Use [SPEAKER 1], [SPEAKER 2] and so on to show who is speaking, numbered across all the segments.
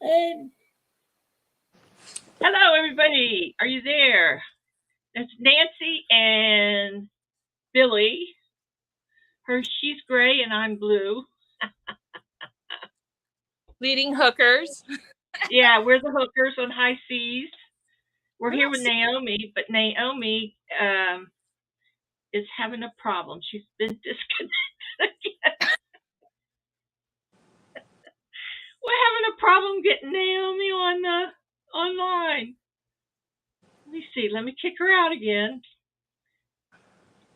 [SPEAKER 1] And
[SPEAKER 2] Hello, everybody. Are you there? It's Nancy and Billy. She's gray and I'm blue.
[SPEAKER 3] Leading hookers.
[SPEAKER 2] Yeah, we're the hookers on high seas. We're here with Naomi, but Naomi is having a problem. She's been disconnected again. We're having a problem getting Naomi on online. Let me see. Let me kick her out again.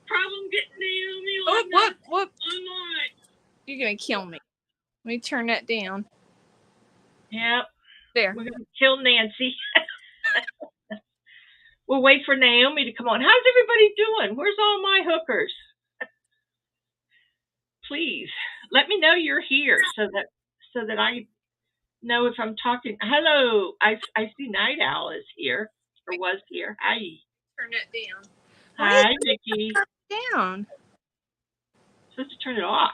[SPEAKER 2] Problem getting Naomi online.
[SPEAKER 3] You're going to kill me. Let me turn that down.
[SPEAKER 2] Yep.
[SPEAKER 3] There.
[SPEAKER 2] We're going to kill Nancy. We'll wait for Naomi to come on. How's everybody doing? Where's all my hookers? Please let me know you're here so that I know if I'm talking. Hello, I see Night Owl is here or was here. Hi.
[SPEAKER 3] Turn it down.
[SPEAKER 2] Hi, Vicki.
[SPEAKER 3] Down.
[SPEAKER 2] Supposed to turn it off.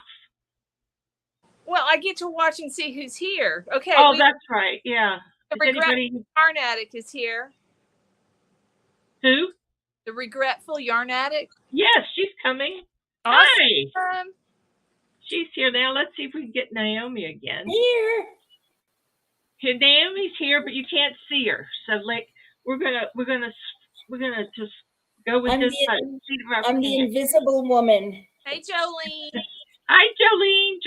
[SPEAKER 3] Well, I get to watch and see who's here. Okay.
[SPEAKER 2] Oh, that's right. Yeah.
[SPEAKER 3] The regretful yarn addict is here.
[SPEAKER 2] Who?
[SPEAKER 3] The regretful yarn addict.
[SPEAKER 2] Yes, she's coming.
[SPEAKER 3] Awesome.
[SPEAKER 2] Hi. She's here now. Let's see if we can get Naomi again.
[SPEAKER 1] here.
[SPEAKER 2] Naomi's here, but you can't see her. So we're gonna just go with this.
[SPEAKER 1] I'm the invisible woman.
[SPEAKER 3] Hey, Jolene.
[SPEAKER 2] Hi, Jolene.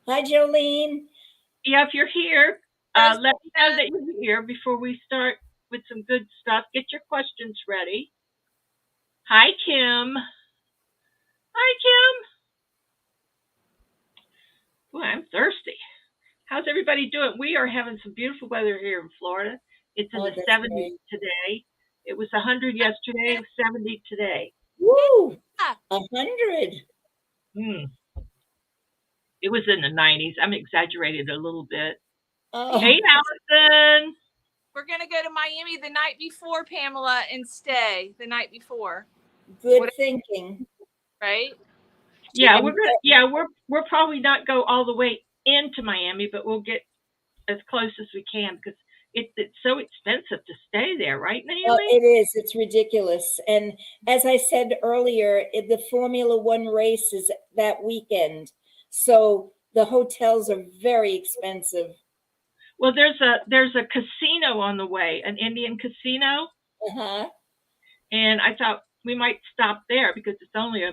[SPEAKER 1] Hi, Jolene.
[SPEAKER 2] Yeah, if you're here, let me know that you're here before we start with some good stuff. Get your questions ready. Hi, Kim. Boy, I'm thirsty. How's everybody doing? We are having some beautiful weather here in Florida. It's in the 70s today. It was 100 yesterday, 70 today.
[SPEAKER 1] Woo! 100.
[SPEAKER 2] It was in the 90s. I'm exaggerated a little bit.
[SPEAKER 1] Oh.
[SPEAKER 2] Hey, Allison.
[SPEAKER 3] We're going to go to Miami the night before, Pamela, and stay the night before.
[SPEAKER 1] Good thinking.
[SPEAKER 3] Right?
[SPEAKER 2] Yeah, we're probably not go all the way into Miami, but we'll get as close as we can because it's so expensive to stay there, right, Naomi?
[SPEAKER 1] It is. It's ridiculous. And as I said earlier, the Formula One race is that weekend, so the hotels are very expensive.
[SPEAKER 2] Well, there's a casino on the way, an Indian casino. And I thought we might stop there because it's only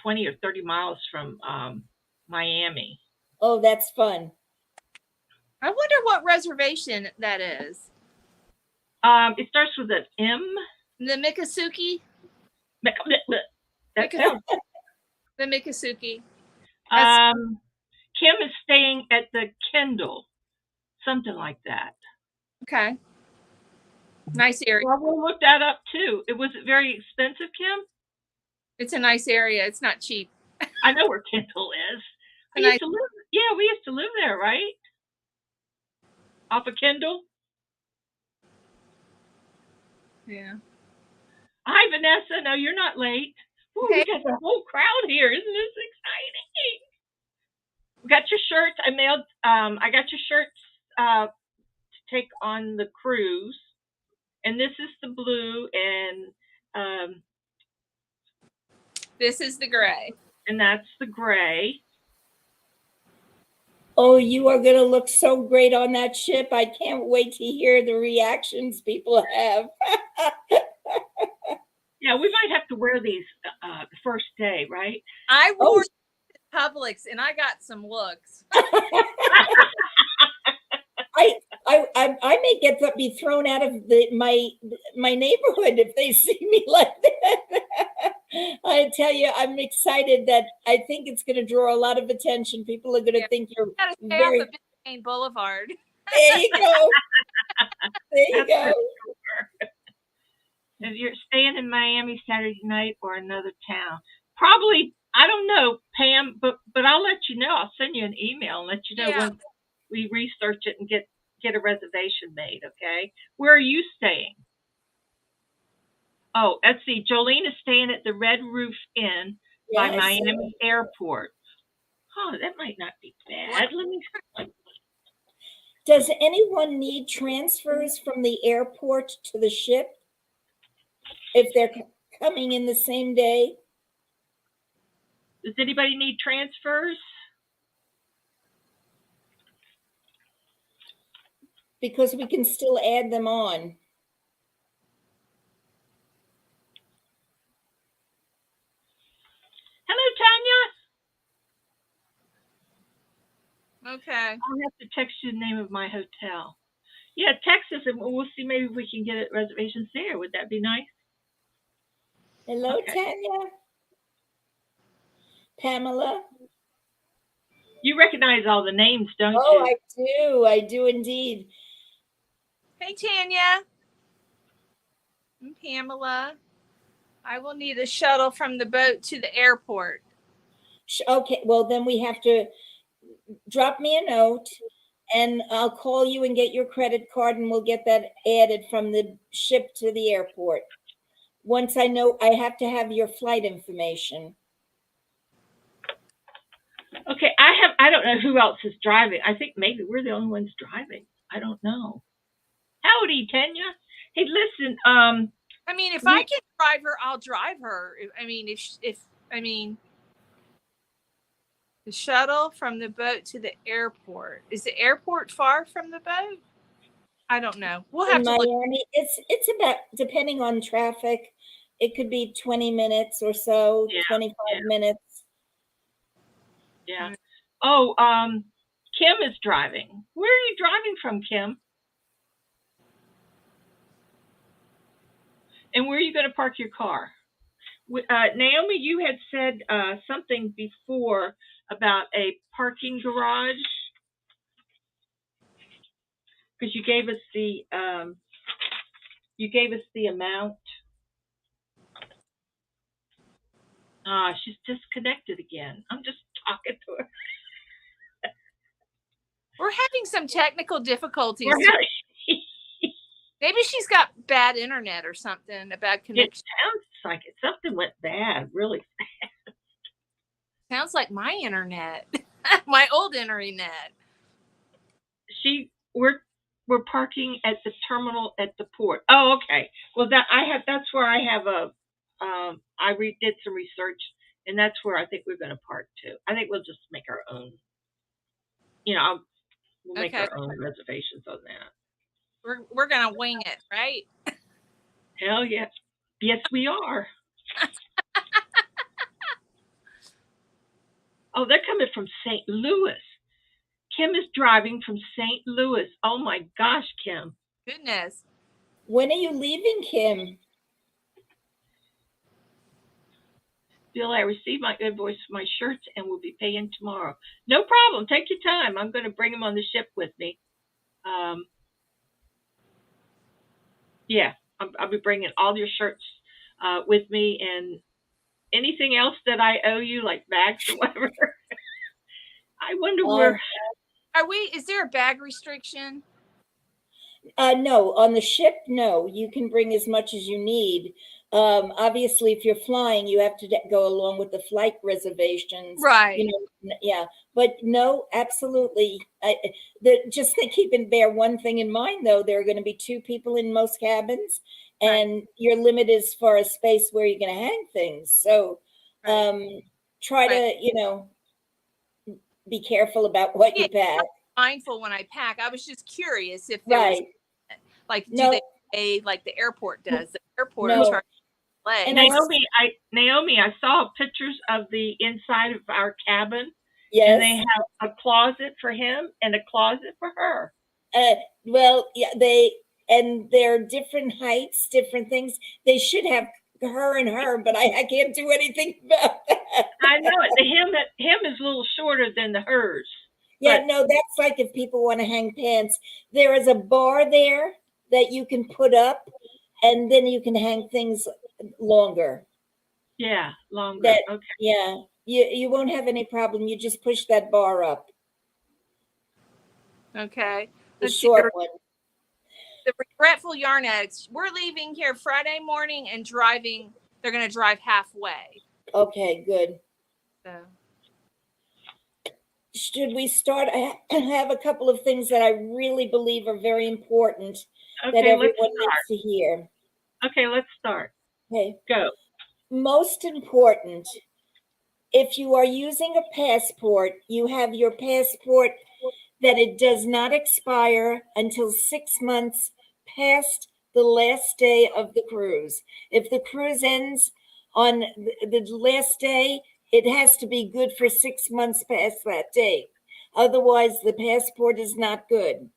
[SPEAKER 2] 20 or 30 miles from Miami.
[SPEAKER 1] Oh, that's fun.
[SPEAKER 3] I wonder what reservation that is.
[SPEAKER 2] It starts with an M.
[SPEAKER 3] The Miccosukee? The Miccosukee.
[SPEAKER 2] Kim is staying at the Kendall. Something like that.
[SPEAKER 3] Okay. Nice area.
[SPEAKER 2] Well, we'll look that up too. Was it very expensive, Kim?
[SPEAKER 3] It's a nice area. It's not cheap.
[SPEAKER 2] I know where Kendall is. We used to live there, right? Off of Kendall?
[SPEAKER 3] Yeah.
[SPEAKER 2] Hi, Vanessa. No, you're not late. Ooh, okay. We got the whole crowd here. Isn't this exciting? We got your shirts. I got your shirts to take on the cruise. And this is the blue, and
[SPEAKER 3] this is the gray.
[SPEAKER 2] And that's the gray.
[SPEAKER 1] Oh, you are going to look so great on that ship. I can't wait to hear the reactions people have.
[SPEAKER 2] Yeah, we might have to wear these the first day, right?
[SPEAKER 3] I wore Publix, and I got some looks.
[SPEAKER 1] I may be thrown out of my neighborhood if they see me like that. I tell you, I'm excited that I think it's going to draw a lot of attention. People are going to think you're
[SPEAKER 3] very off of Biscayne Boulevard.
[SPEAKER 1] There you go. There you go.
[SPEAKER 2] If you're staying in Miami Saturday night or another town, probably, I don't know, Pam, but I'll let you know. I'll send you an email and let you know when we research it and get a reservation made, okay? Where are you staying? Oh, let's see. Jolene is staying at the Red Roof Inn by Miami Airport. Oh, that might not be bad. Let me.
[SPEAKER 1] Does anyone need transfers from the airport to the ship if they're coming in the same day?
[SPEAKER 2] Does anybody need transfers?
[SPEAKER 1] Because we can still add them on.
[SPEAKER 2] Hello, Tanya.
[SPEAKER 3] Okay.
[SPEAKER 2] I'll have to text you the name of my hotel. Yeah, text us and we'll see. Maybe we can get reservations there. Would that be nice?
[SPEAKER 1] Hello,
[SPEAKER 2] Okay.
[SPEAKER 1] Tanya. Pamela.
[SPEAKER 2] You recognize all the names, don't you?
[SPEAKER 1] Oh, I do. I do indeed.
[SPEAKER 3] Hey, Tanya. I'm Pamela. I will need a shuttle from the boat to the airport.
[SPEAKER 1] Okay, well, then we have to drop me a note and I'll call you and get your credit card and we'll get that added from the ship to the airport. Once I know, I have to have your flight information.
[SPEAKER 2] Okay, I don't know who else is driving. I think maybe we're the only ones driving. I don't know. Howdy, Tanya. Hey, listen,
[SPEAKER 3] I mean, if I can drive her, I'll drive her. I mean, the shuttle from the boat to the airport. Is the airport far from the boat? I don't know. We'll have
[SPEAKER 1] In
[SPEAKER 3] to look.
[SPEAKER 1] Miami, it's about, depending on traffic, it could be 20 minutes or so,
[SPEAKER 2] Yeah,
[SPEAKER 1] 25
[SPEAKER 2] yeah.
[SPEAKER 1] minutes.
[SPEAKER 2] Yeah. Oh, Kim is driving. Where are you driving from, Kim? And where are you going to park your car? Naomi, you had said something before about a parking garage because you gave us the amount. She's disconnected again. I'm just talking to her.
[SPEAKER 3] We're having some technical difficulties.
[SPEAKER 2] Maybe
[SPEAKER 3] Maybe she's got bad internet or something, a bad connection.
[SPEAKER 2] It sounds like it. Something went bad, really.
[SPEAKER 3] Sounds like my internet, my old internet.
[SPEAKER 2] We're parking at the terminal at the port. Oh, okay. Well, that's where I have I did some research, and that's where I think we're going to park too. I think we'll just make our own. We'll make our own reservations on that.
[SPEAKER 3] We're gonna wing it, right?
[SPEAKER 2] Hell yes, yes we are. Oh, they're coming from St. Louis. Kim is driving from St. Louis. Oh my gosh, Kim.
[SPEAKER 3] Goodness.
[SPEAKER 1] When are you leaving, Kim?
[SPEAKER 2] Bill, I received my invoice for my shirts and will be paying tomorrow. No problem. Take your time. I'm going to bring them on the ship with me. Yeah, I'll be bringing all your shirts with me and anything else that I owe you, like bags or whatever. I wonder where.
[SPEAKER 3] Is there a bag restriction?
[SPEAKER 1] No, on the ship, no. You can bring as much as you need. Obviously, if you're flying, you have to go along with the flight reservations.
[SPEAKER 3] Right.
[SPEAKER 1] Yeah. But no, absolutely. Just keep and bear one thing in mind, though. There are going to be 2 people in most cabins, and your limit is for a space where you're going to hang things. So try to, be careful about what you pack.
[SPEAKER 3] Mindful when I pack. I was just curious if there was do they pay like the airport does? The airport charges legs.
[SPEAKER 2] Naomi, I saw pictures of the inside of our cabin.
[SPEAKER 1] Yes.
[SPEAKER 2] And they have a closet for him and a closet for her.
[SPEAKER 1] Well, yeah, they're different heights, different things. They should have her and her, but I can't do anything about that.
[SPEAKER 2] I know it. Him is a little shorter than the hers.
[SPEAKER 1] Yeah, no, that's like if people want to hang pants. There is a bar there that you can put up, and then you can hang things longer.
[SPEAKER 2] Yeah, longer. Okay.
[SPEAKER 1] Yeah, you won't have any problem. You just push that bar up.
[SPEAKER 3] Okay.
[SPEAKER 1] The short one.
[SPEAKER 3] The Regretful Yarn Addicts. We're leaving here Friday morning and driving. They're going to drive halfway.
[SPEAKER 1] Okay, good.
[SPEAKER 3] So.
[SPEAKER 1] should we start? I have a couple of things that I really believe are very important that
[SPEAKER 2] Okay, let's
[SPEAKER 1] everyone needs
[SPEAKER 2] start.
[SPEAKER 1] to hear.
[SPEAKER 2] Okay, let's start.
[SPEAKER 1] Okay.
[SPEAKER 2] Go.
[SPEAKER 1] Most important, if you are using a passport, you have your passport that it does not expire until 6 months past the last day of the cruise. If the cruise ends on the last day, it has to be good for 6 months past that date. Otherwise, the passport is not good.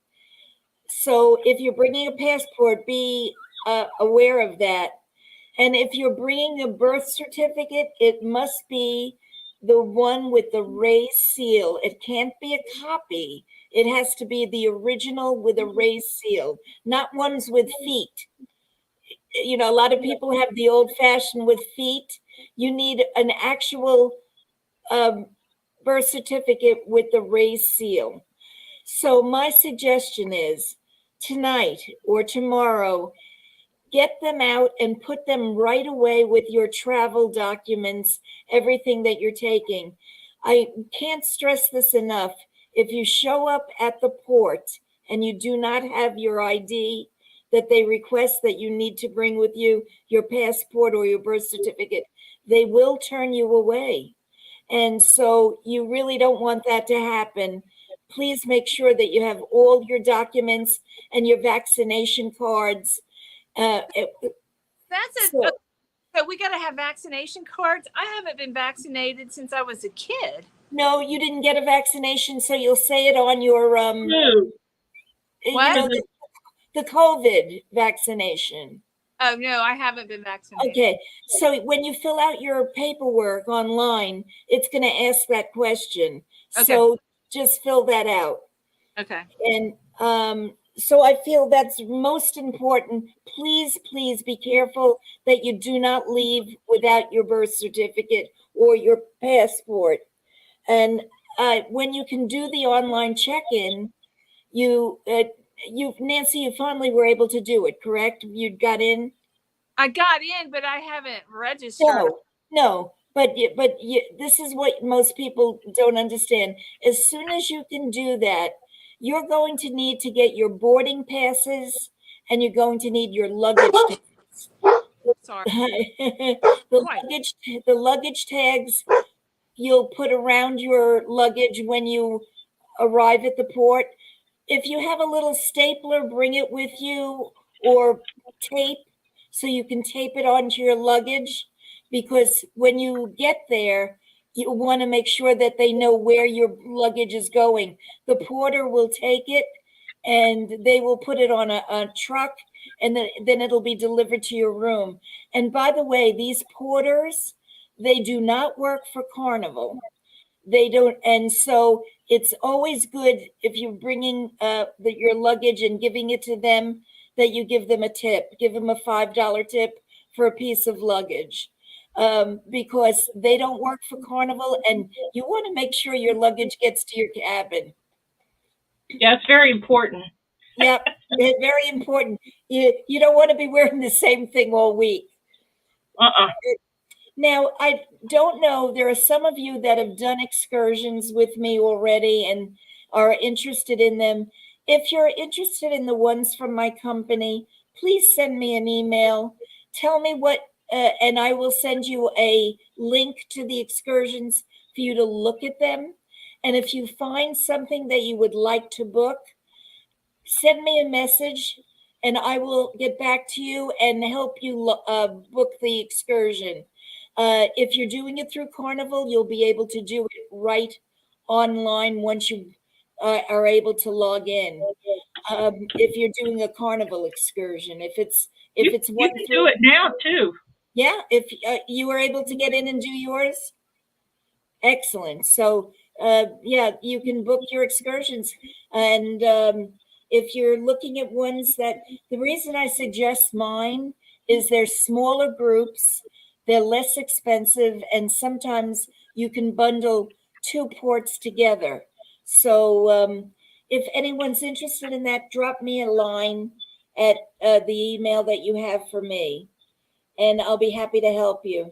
[SPEAKER 1] So if you're bringing a passport, be aware of that. And if you're bringing a birth certificate, it must be the one with the raised seal. It can't be a copy. It has to be the original with a raised seal, not ones with feet. You know, a lot of people have the old fashioned with feet. You need an actual um, birth certificate with the raised seal. So, my suggestion is tonight or tomorrow, get them out and put them right away with your travel documents, everything that you're taking. I can't stress this enough. If you show up at the port and you do not have your ID that they request that you need to bring with you, your passport or your birth certificate, they will turn you away. And so you really don't want that to happen. Please make sure that you have all your documents and your vaccination cards. Uh,
[SPEAKER 3] That's a
[SPEAKER 1] so,
[SPEAKER 3] so we got to have vaccination cards. I haven't been vaccinated since I was a kid.
[SPEAKER 1] no, you didn't get a vaccination, so you'll say it on your
[SPEAKER 2] Flu.
[SPEAKER 1] you
[SPEAKER 3] What?
[SPEAKER 1] know, the COVID vaccination.
[SPEAKER 3] Oh no, I haven't been vaccinated.
[SPEAKER 1] Okay, so when you fill out your paperwork online, it's going to ask that question.
[SPEAKER 3] Okay.
[SPEAKER 1] So just fill that out.
[SPEAKER 3] Okay.
[SPEAKER 1] And so I feel that's most important. Please, please be careful that you do not leave without your birth certificate or your passport. And when you can do the online check-in, you Nancy, you finally were able to do it, correct? You got in?
[SPEAKER 3] I got in, but I haven't registered.
[SPEAKER 1] No. But this is what most people don't understand. As soon as you can do that, you're going to need to get your boarding passes and you're going to need your luggage tags.
[SPEAKER 3] Sorry.
[SPEAKER 1] The luggage tags you'll put around your luggage when you arrive at the port. If you have a little stapler, bring it with you, or tape so you can tape it onto your luggage, because when you get there, you want to make sure that they know where your luggage is going. The porter will take it and they will put it on a truck, and then it'll be delivered to your room. And by the way, these porters, they do not work for Carnival. They don't, and so it's always good if you're bringing your luggage and giving it to them, that you give them a tip. Give them a $5 tip for a piece of luggage, because they don't work for Carnival, and you want to make sure your luggage gets to your cabin.
[SPEAKER 2] Yeah, it's very important.
[SPEAKER 1] Yep, very important. You don't want to be wearing the same thing all week. Now, I don't know, there are some of you that have done excursions with me already and are interested in them. If you're interested in the ones from my company, please send me an email. Tell me what, and I will send you a link to the excursions for you to look at them. And if you find something that you would like to book, send me a message and I will get back to you and help you book the excursion. If you're doing it through Carnival, you'll be able to do it right online once you are able to log in. If you're doing a Carnival excursion, if it's
[SPEAKER 2] You
[SPEAKER 1] one
[SPEAKER 2] can
[SPEAKER 1] through,
[SPEAKER 2] do it now too.
[SPEAKER 1] yeah, if you were able to get in and do yours, excellent. So yeah, you can book your excursions. And if you're looking at ones that, the reason I suggest mine is they're smaller groups, they're less expensive, and sometimes you can bundle two ports together. So if anyone's interested in that, drop me a line at the email that you have for me, and I'll be happy to help you.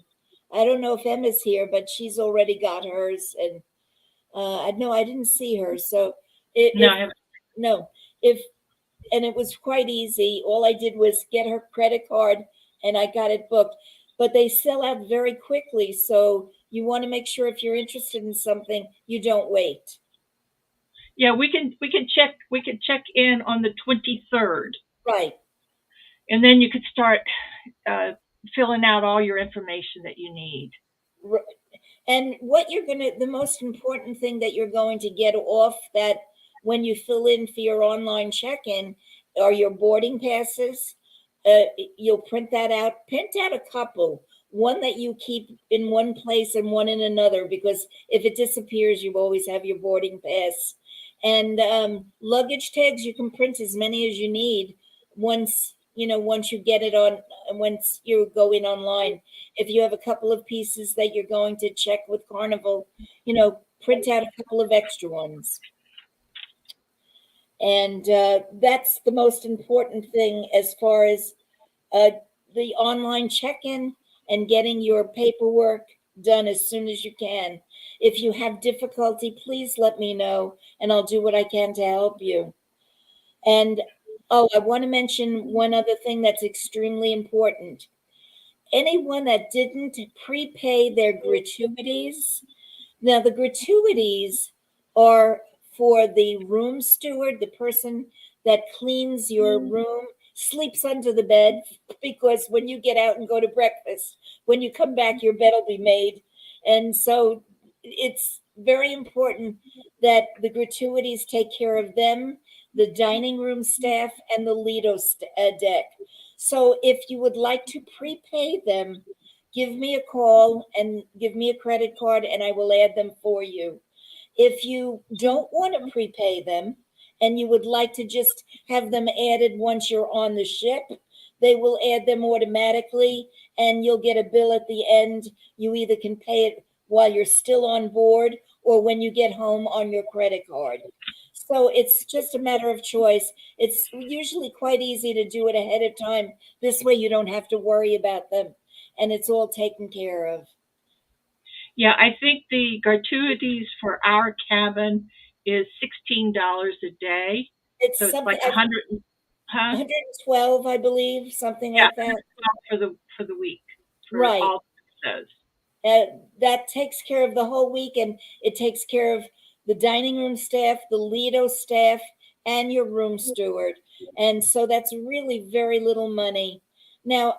[SPEAKER 1] I don't know if Emma's here, but she's already got hers. And No, I didn't see her. So if
[SPEAKER 2] No, I haven't.
[SPEAKER 1] no, if and it was quite easy. All I did was get her credit card and I got it booked. But they sell out very quickly. So you want to make sure if you're interested in something, you don't wait.
[SPEAKER 2] Yeah, we can check in on the 23rd,
[SPEAKER 1] Right.
[SPEAKER 2] and then you could start uh, filling out all your information that you need.
[SPEAKER 1] And what you're going to, the most important thing that you're going to get off that when you fill in for your online check in are your boarding passes. You'll print that out, print out a couple, one that you keep in one place and one in another, because if it disappears, you always have your boarding pass. And luggage tags, you can print as many as you need once you get it on, once you go in online. If you have a couple of pieces that you're going to check with Carnival, print out a couple of extra ones. And that's the most important thing as far as uh, the online check-in and getting your paperwork done as soon as you can. If you have difficulty, please let me know and I'll do what I can to help you. And I want to mention one other thing that's extremely important. Anyone that didn't prepay their gratuities, now the gratuities are for the room steward, the person that cleans your room, sleeps under the bed, because when you get out and go to breakfast, when you come back, your bed will be made. And so it's very important that the gratuities take care of them, the dining room staff, and the Lido deck. So if you would like to prepay them, give me a call and give me a credit card and I will add them for you. If you don't want to prepay them and you would like to just have them added once you're on the ship, they will add them automatically and you'll get a bill at the end. You either can pay it while you're still on board or when you get home on your credit card. So it's just a matter of choice. It's usually quite easy to do it ahead of time. This way you don't have to worry about them and it's all taken care of.
[SPEAKER 2] Yeah, I think the gratuities for our cabin is $16 a day.
[SPEAKER 1] It's
[SPEAKER 2] So it's
[SPEAKER 1] something
[SPEAKER 2] like 100, huh?
[SPEAKER 1] 112, I believe, something
[SPEAKER 2] Yeah,
[SPEAKER 1] like that.
[SPEAKER 2] 112 for the week for
[SPEAKER 1] Right.
[SPEAKER 2] all those.
[SPEAKER 1] That takes care of the whole week, and it takes care of the dining room staff, the Lido staff, and your room steward. And so that's really very little money. Now,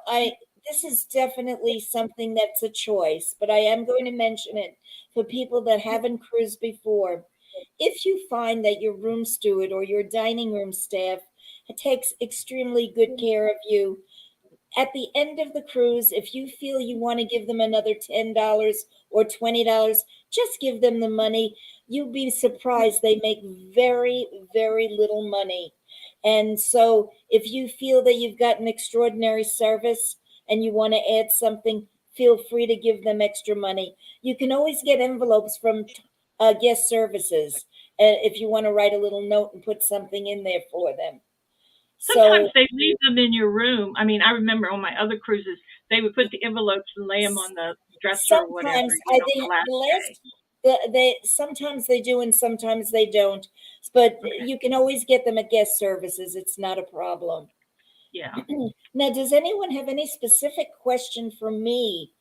[SPEAKER 1] this is definitely something that's a choice, but I am going to mention it for people that haven't cruised before. If you find that your room steward or your dining room staff takes extremely good care of you, at the end of the cruise, if you feel you want to give them another $10 or $20, just give them the money. You'd be surprised. They make very, very little money. And so if you feel that you've got an extraordinary service and you want to add something, feel free to give them extra money. You can always get envelopes from guest services if you want to write a little note and put something in there for them.
[SPEAKER 2] Sometimes
[SPEAKER 1] So
[SPEAKER 2] they leave them in your room. I mean, I remember on my other cruises, they would put the envelopes and lay them on the dresser or whatever,
[SPEAKER 1] sometimes
[SPEAKER 2] the last
[SPEAKER 1] the
[SPEAKER 2] day.
[SPEAKER 1] last they sometimes they do and sometimes they don't, but
[SPEAKER 2] Okay.
[SPEAKER 1] you can always get them at guest services. It's not a problem.
[SPEAKER 2] Yeah.
[SPEAKER 1] Now, does anyone have any specific question for me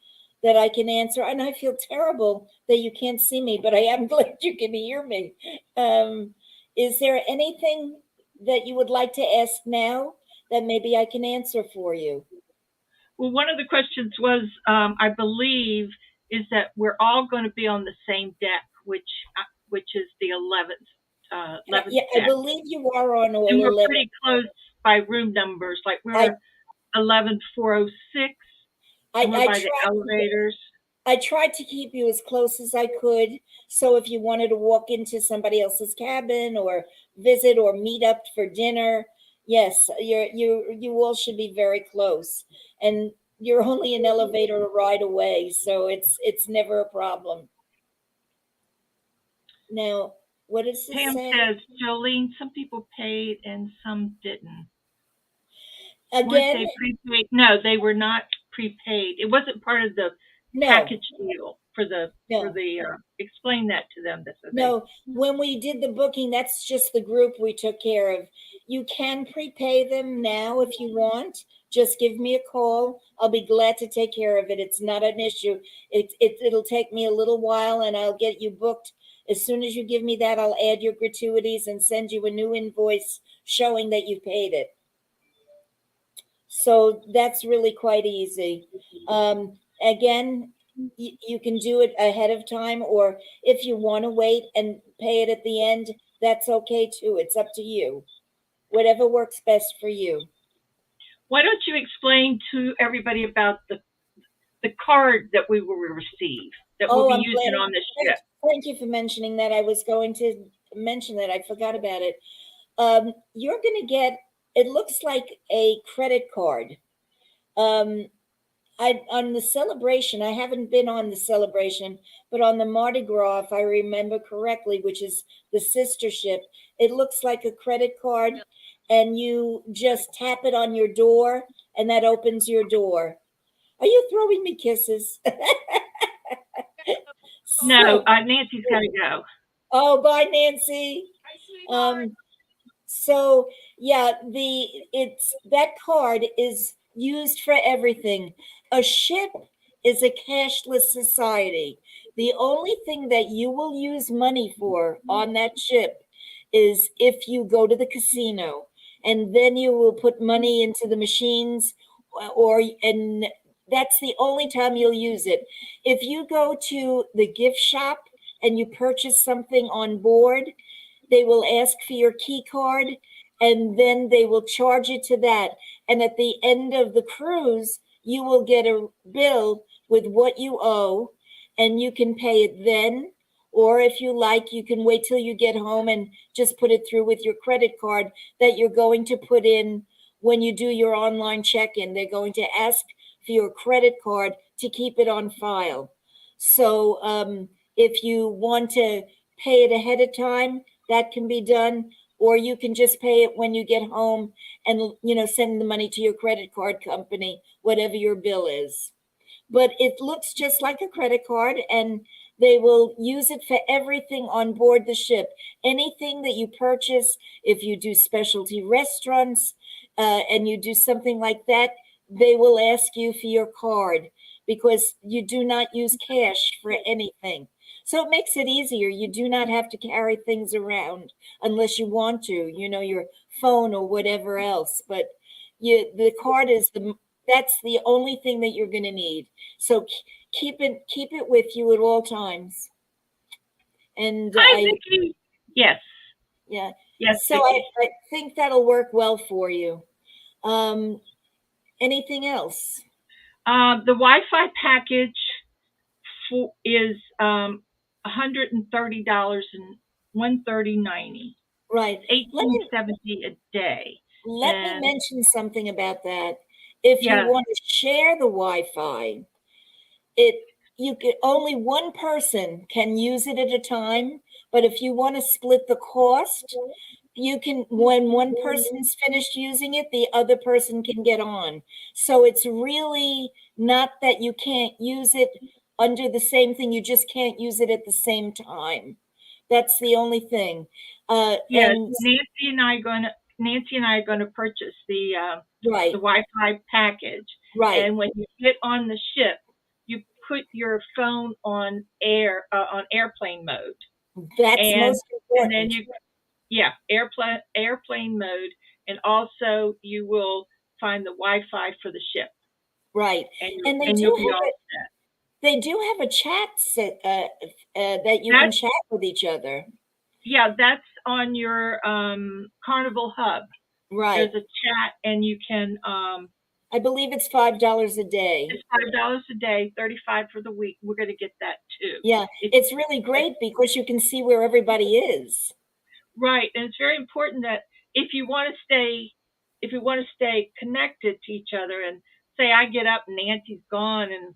[SPEAKER 1] that I can answer? And I feel terrible that you can't see me, but I am glad you can hear me. Is there anything that you would like to ask now that maybe I can answer for you?
[SPEAKER 2] Well, one of the questions was, I believe, is that we're all going to be on the same deck, which is the 11th
[SPEAKER 1] Yeah, I
[SPEAKER 2] deck,
[SPEAKER 1] believe you are on
[SPEAKER 2] and
[SPEAKER 1] all
[SPEAKER 2] we're
[SPEAKER 1] 11.
[SPEAKER 2] pretty close by room numbers. Like
[SPEAKER 1] I
[SPEAKER 2] we're 11406, and we're
[SPEAKER 1] I
[SPEAKER 2] by the
[SPEAKER 1] tried
[SPEAKER 2] elevators.
[SPEAKER 1] I tried to keep you as close as I could. So if you wanted to walk into somebody else's cabin or visit or meet up for dinner, yes, you all should be very close. And you're only an elevator ride away, so it's never a problem. Now, what does this
[SPEAKER 2] Pam
[SPEAKER 1] say?
[SPEAKER 2] says, Jolene, some people paid and some didn't. Weren't
[SPEAKER 1] Again,
[SPEAKER 2] they prepaid? No, they were not prepaid. It wasn't part of the
[SPEAKER 1] no.
[SPEAKER 2] package deal for the
[SPEAKER 1] No.
[SPEAKER 2] explain that to them.
[SPEAKER 1] No, when we did the booking, that's just the group we took care of. You can prepay them now if you want. Just give me a call. I'll be glad to take care of it. It's not an issue. It'll take me a little while and I'll get you booked. As soon as you give me that, I'll add your gratuities and send you a new invoice showing that you paid it. So that's really quite easy. Again, you can do it ahead of time, or if you want to wait and pay it at the end, that's okay too. It's up to you. Whatever works best for you.
[SPEAKER 2] Why don't you explain to everybody about the card that we will receive that we'll be
[SPEAKER 1] I'm
[SPEAKER 2] using
[SPEAKER 1] glad.
[SPEAKER 2] on the ship?
[SPEAKER 1] Thank you for mentioning that. I was going to mention that. I forgot about it. You're going to get, it looks like a credit card. On the celebration, I haven't been on the celebration, but on the Mardi Gras, if I remember correctly, which is the sister ship, it looks like a credit card, and you just tap it on your door, and that opens your door. Are you throwing me kisses?
[SPEAKER 2] No, Nancy's got to go.
[SPEAKER 1] Oh, bye, Nancy. So yeah, it's that card is used for everything. A ship is a cashless society. The only thing that you will use money for on that ship is if you go to the casino, and then you will put money into the machines, and that's the only time you'll use it. If you go to the gift shop and you purchase something on board, they will ask for your key card, and then they will charge you to that. And at the end of the cruise, you will get a bill with what you owe, and you can pay it then. Or if you like, you can wait till you get home and just put it through with your credit card that you're going to put in when you do your online check-in. They're going to ask for your credit card to keep it on file. So if you want to pay it ahead of time, that can be done, or you can just pay it when you get home and send the money to your credit card company, whatever your bill is. But it looks just like a credit card, and they will use it for everything on board the ship. Anything that you purchase, if you do specialty restaurants and you do something like that, they will ask you for your card, because you do not use cash for anything. So it makes it easier. You do not have to carry things around unless you want to, your phone or whatever else. But the card that's the only thing that you're going to need. So keep it with you at all times. And
[SPEAKER 2] Hi, Vicki. Yes.
[SPEAKER 1] Yeah.
[SPEAKER 2] Yes.
[SPEAKER 1] So I think that'll work well for you. Anything else?
[SPEAKER 2] The Wi-Fi package is $130 and $130.90.
[SPEAKER 1] Right.
[SPEAKER 2] $18.70 a day.
[SPEAKER 1] Let me mention something about that. If you want to share the Wi-Fi, only one person can use it at a time. But if you want to split the cost, you can, when one person's finished using it, the other person can get on. So it's really not that you can't use it under the same thing. You just can't use it at the same time. That's the only thing. And
[SPEAKER 2] Nancy and I are going to purchase the Wi-Fi package.
[SPEAKER 1] Right.
[SPEAKER 2] And when you get on the ship, you put your phone on airplane mode.
[SPEAKER 1] That's most important.
[SPEAKER 2] And then airplane mode, and also you will find the Wi-Fi for the ship.
[SPEAKER 1] Right. And they do have a chat that you can chat with each other.
[SPEAKER 2] Yeah, that's on your Carnival Hub.
[SPEAKER 1] Right.
[SPEAKER 2] There's a chat, and you can.
[SPEAKER 1] I believe it's $5 a day.
[SPEAKER 2] It's $5 a day, $35 for the week. We're going to get that too.
[SPEAKER 1] Yeah, it's really great because you can see where everybody is.
[SPEAKER 2] Right, and it's very important that if you want to stay connected to each other, and say I get up and Nancy's gone and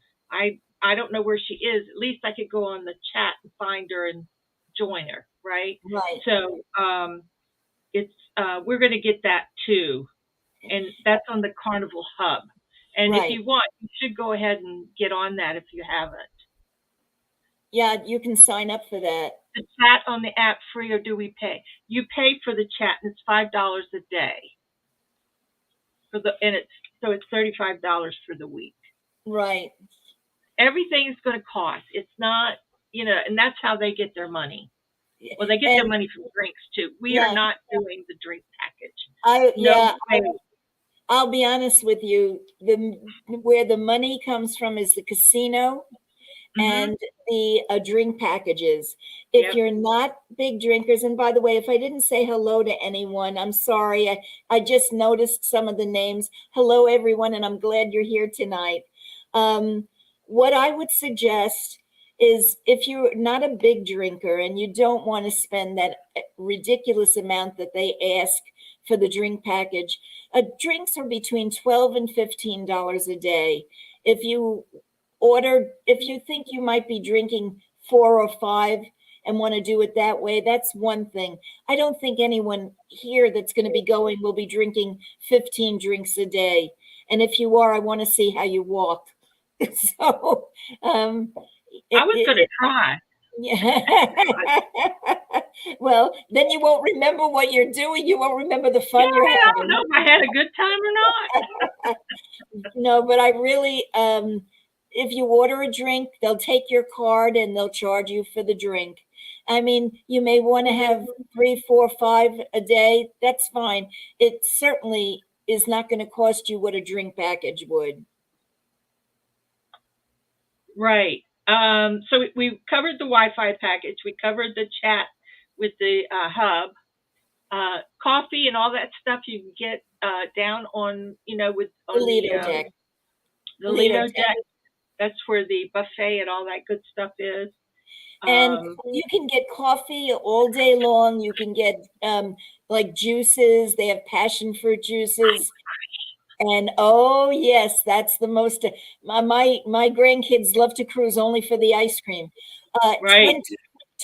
[SPEAKER 2] I don't know where she is, at least I could go on the chat and find her and join her, right?
[SPEAKER 1] Right.
[SPEAKER 2] So it's we're going to get that too, and that's on the Carnival Hub. And if you want, you should go ahead and get on that if you haven't.
[SPEAKER 1] Yeah, you can sign up for that.
[SPEAKER 2] The chat on the app free, or do we pay? You pay for the chat, and it's $5 a day it's $35 for the week.
[SPEAKER 1] Right.
[SPEAKER 2] Everything is going to cost. It's not, and that's how they get their money. Well, they get their money from drinks too. We are not doing the drink package. No way.
[SPEAKER 1] I'll be honest with you. Where the money comes from is the casino and the drink packages. If you're not big drinkers, and by the way, if I didn't say hello to anyone, I'm sorry. I just noticed some of the names. Hello, everyone, and I'm glad you're here tonight. What I would suggest is if you're not a big drinker and you don't want to spend that ridiculous amount that they ask for the drink package, drinks are between $12 and $15 a day. If you think you might be drinking 4 or 5 and want to do it that way, that's one thing. I don't think anyone here that's going to be going will be drinking 15 drinks a day. And if you are, I want to see how you walk. So,
[SPEAKER 2] I was going to try.
[SPEAKER 1] Well, then you won't remember what you're doing. You won't remember the fun you're having.
[SPEAKER 2] I don't know if I had a good time or not.
[SPEAKER 1] No, but I really, if you order a drink, they'll take your card and they'll charge you for the drink. I mean, you may want to have 3, 4, 5 a day. That's fine. It certainly is not going to cost you what a drink package would.
[SPEAKER 2] Right. So we covered the Wi-Fi package. We covered the chat with the hub. Coffee and all that stuff you can get down on, with on
[SPEAKER 1] the Lido deck.
[SPEAKER 2] The Lido deck. That's where the buffet and all that good stuff is.
[SPEAKER 1] And you can get coffee all day long. You can get like juices. They have passion fruit juices. And oh yes, that's the most. My grandkids love to cruise only for the ice cream.
[SPEAKER 2] Right.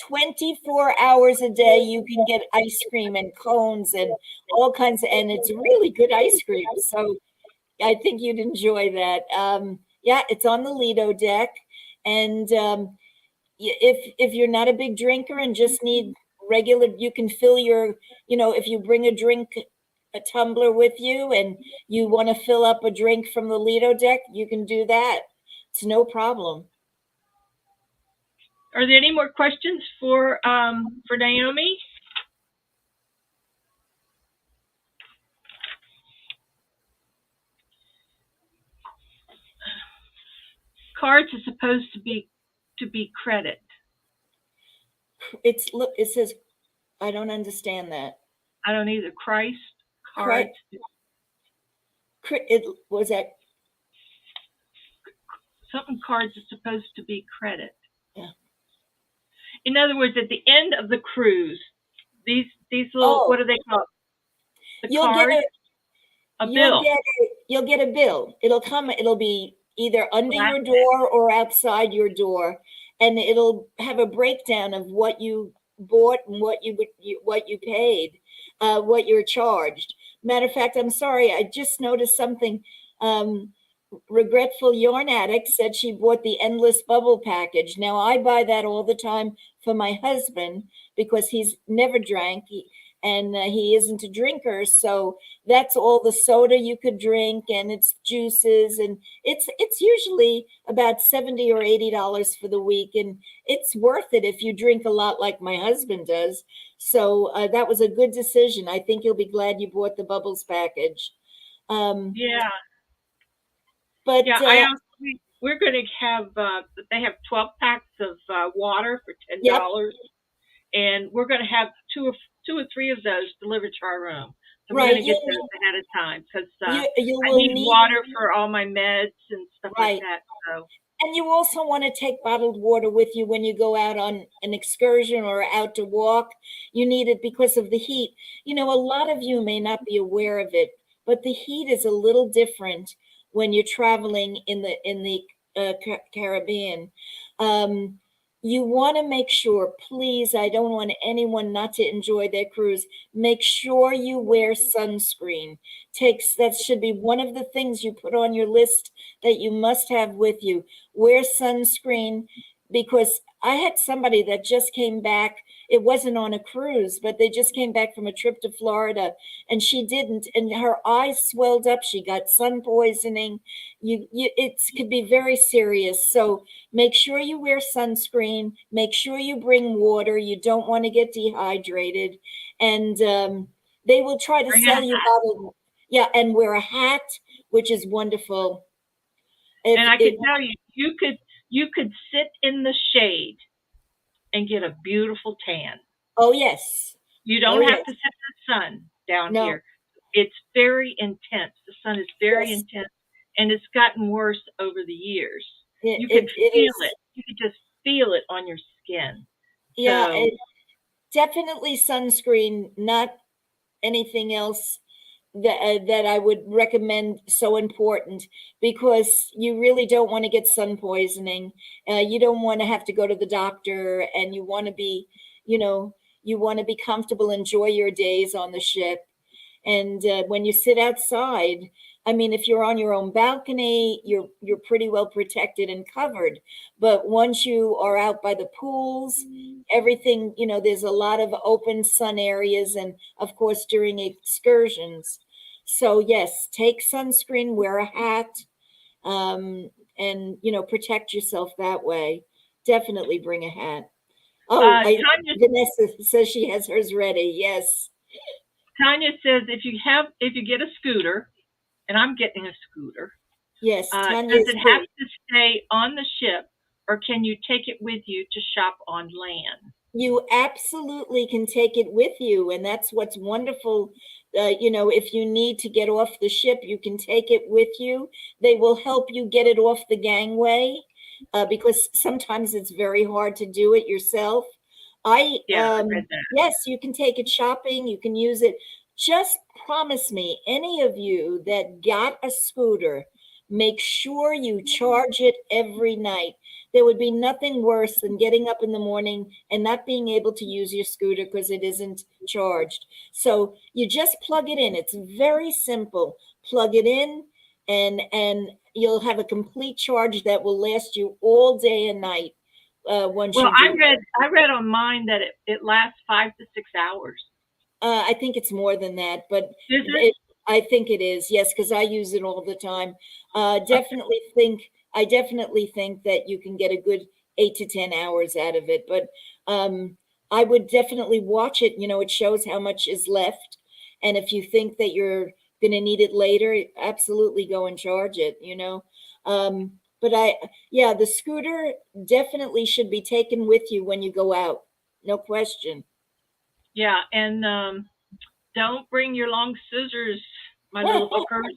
[SPEAKER 1] 24 hours a day, you can get ice cream and cones and all kinds of, and it's really good ice cream. So I think you'd enjoy that. Yeah, it's on the Lido deck, and if you're not a big drinker and just need regular, you can fill your, if you bring a tumbler with you and you want to fill up a drink from the Lido deck, you can do that. It's no problem.
[SPEAKER 2] Are there any more questions for Naomi? Cards are supposed to be credit.
[SPEAKER 1] It says, I don't understand that.
[SPEAKER 2] I don't either. Cards.
[SPEAKER 1] It was that
[SPEAKER 2] something. Cards are supposed to be credit.
[SPEAKER 1] Yeah.
[SPEAKER 2] In other words, at the end of the cruise, these little, what are they called?
[SPEAKER 1] You'll get
[SPEAKER 2] a bill.
[SPEAKER 1] You'll get a bill. It'll be either under your door or outside your door, and it'll have a breakdown of what you bought and what you paid, what you're charged. Matter of fact, I'm sorry, I just noticed something. Regretful Yarn Addict said she bought the Endless Bubble package. Now, I buy that all the time for my husband because he's never drank and he isn't a drinker. So that's all the soda you could drink, and it's juices, and it's usually about $70 or $80 for the week, and it's worth it if you drink a lot like my husband does. So that was a good decision. I think you'll be glad you bought the Bubbles package.
[SPEAKER 2] Yeah.
[SPEAKER 1] But
[SPEAKER 2] yeah, we're going to have, they have 12 packs of water for $10. Yep. And we're going to have two or three of those delivered to our room. So we're going to get those ahead of time because I need water for all my meds and stuff like that. So.
[SPEAKER 1] And you also want to take bottled water with you when you go out on an excursion or out to walk. You need it because of the heat. A lot of you may not be aware of it, but the heat is a little different when you're traveling in the Caribbean. You want to make sure, please, I don't want anyone not to enjoy their cruise. Make sure you wear sunscreen. That should be one of the things you put on your list that you must have with you. Wear sunscreen, because I had somebody that just came back. It wasn't on a cruise, but they just came back from a trip to Florida, and she didn't, and her eyes swelled up. She got sun poisoning. It could be very serious. So make sure you wear sunscreen. Make sure you bring water. You don't want to get dehydrated, and they will try to
[SPEAKER 2] Bring
[SPEAKER 1] sell
[SPEAKER 2] a
[SPEAKER 1] you
[SPEAKER 2] hat.
[SPEAKER 1] out. Yeah, and wear a hat, which is wonderful.
[SPEAKER 2] And I
[SPEAKER 1] If
[SPEAKER 2] can tell you, you could sit in the shade and get a beautiful tan.
[SPEAKER 1] oh yes,
[SPEAKER 2] You
[SPEAKER 1] oh
[SPEAKER 2] don't have
[SPEAKER 1] yes,
[SPEAKER 2] to sit in the sun down
[SPEAKER 1] no,
[SPEAKER 2] here. It's very intense. The sun is very
[SPEAKER 1] yes,
[SPEAKER 2] intense, and it's gotten worse over the years.
[SPEAKER 1] it,
[SPEAKER 2] You could
[SPEAKER 1] it, it
[SPEAKER 2] feel
[SPEAKER 1] is.
[SPEAKER 2] it. You could just feel it on your skin.
[SPEAKER 1] Yeah,
[SPEAKER 2] So,
[SPEAKER 1] definitely sunscreen, not anything else that I would recommend. So important because you really don't want to get sun poisoning. You don't want to have to go to the doctor, and you want to be, you know, you want to be comfortable, enjoy your days on the ship. And when you sit outside, I mean, if you're on your own balcony, you're pretty well protected and covered. But once you are out by the pools, everything, there's a lot of open sun areas, and of course during excursions. So yes, take sunscreen, wear a hat, and protect yourself that way. Definitely bring a hat. Oh,
[SPEAKER 2] Tanya
[SPEAKER 1] Vanessa says she has hers ready. Yes.
[SPEAKER 2] Tanya says if you get a scooter, and I'm getting a scooter,
[SPEAKER 1] Yes,
[SPEAKER 2] does
[SPEAKER 1] Tanya's
[SPEAKER 2] it have
[SPEAKER 1] too.
[SPEAKER 2] to stay on the ship, or can you take it with you to shop on land?
[SPEAKER 1] You absolutely can take it with you, and that's what's wonderful. If you need to get off the ship, you can take it with you. They will help you get it off the gangway, because sometimes it's very hard to do it yourself.
[SPEAKER 2] Yeah, I read that.
[SPEAKER 1] Yes, you can take it shopping. You can use it. Just promise me, any of you that got a scooter, make sure you charge it every night. There would be nothing worse than getting up in the morning and not being able to use your scooter because it isn't charged. So you just plug it in. It's very simple. Plug it in, and you'll have a complete charge that will last you all day and night, once
[SPEAKER 2] Well,
[SPEAKER 1] you do.
[SPEAKER 2] I read on mine that it lasts 5 to 6 hours.
[SPEAKER 1] I think it's more than that, but
[SPEAKER 2] Is it?
[SPEAKER 1] I think it is. Yes, because I use it all the time.
[SPEAKER 2] Okay.
[SPEAKER 1] I definitely think that you can get a good 8 to 10 hours out of it. But I would definitely watch it. It shows how much is left, and if you think that you're going to need it later, absolutely go and charge it. But yeah, the scooter definitely should be taken with you when you go out. No question.
[SPEAKER 2] Yeah, and don't bring your long scissors, my little hookers.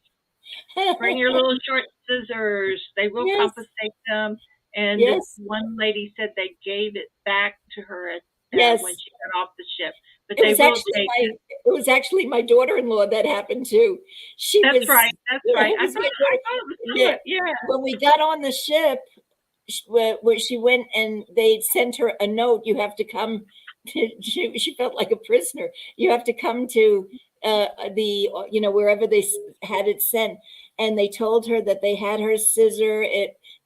[SPEAKER 2] Bring your little short scissors. They will
[SPEAKER 1] Yes,
[SPEAKER 2] compensate them. And this
[SPEAKER 1] yes,
[SPEAKER 2] one lady said they gave it back to her when
[SPEAKER 1] yes.
[SPEAKER 2] she got off the ship, but
[SPEAKER 1] It
[SPEAKER 2] they
[SPEAKER 1] was
[SPEAKER 2] will
[SPEAKER 1] actually
[SPEAKER 2] take
[SPEAKER 1] my
[SPEAKER 2] it.
[SPEAKER 1] it was actually my daughter-in-law that happened to. She
[SPEAKER 2] That's
[SPEAKER 1] was
[SPEAKER 2] right. That's
[SPEAKER 1] Yeah,
[SPEAKER 2] right.
[SPEAKER 1] it was my
[SPEAKER 2] I
[SPEAKER 1] daughter.
[SPEAKER 2] thought it was
[SPEAKER 1] Yeah.
[SPEAKER 2] good. Yeah.
[SPEAKER 1] When we got on the ship, where she went and they sent her a note, you have to come to, she felt like a prisoner. You have to come to wherever they had it sent, and they told her that they had her scissor,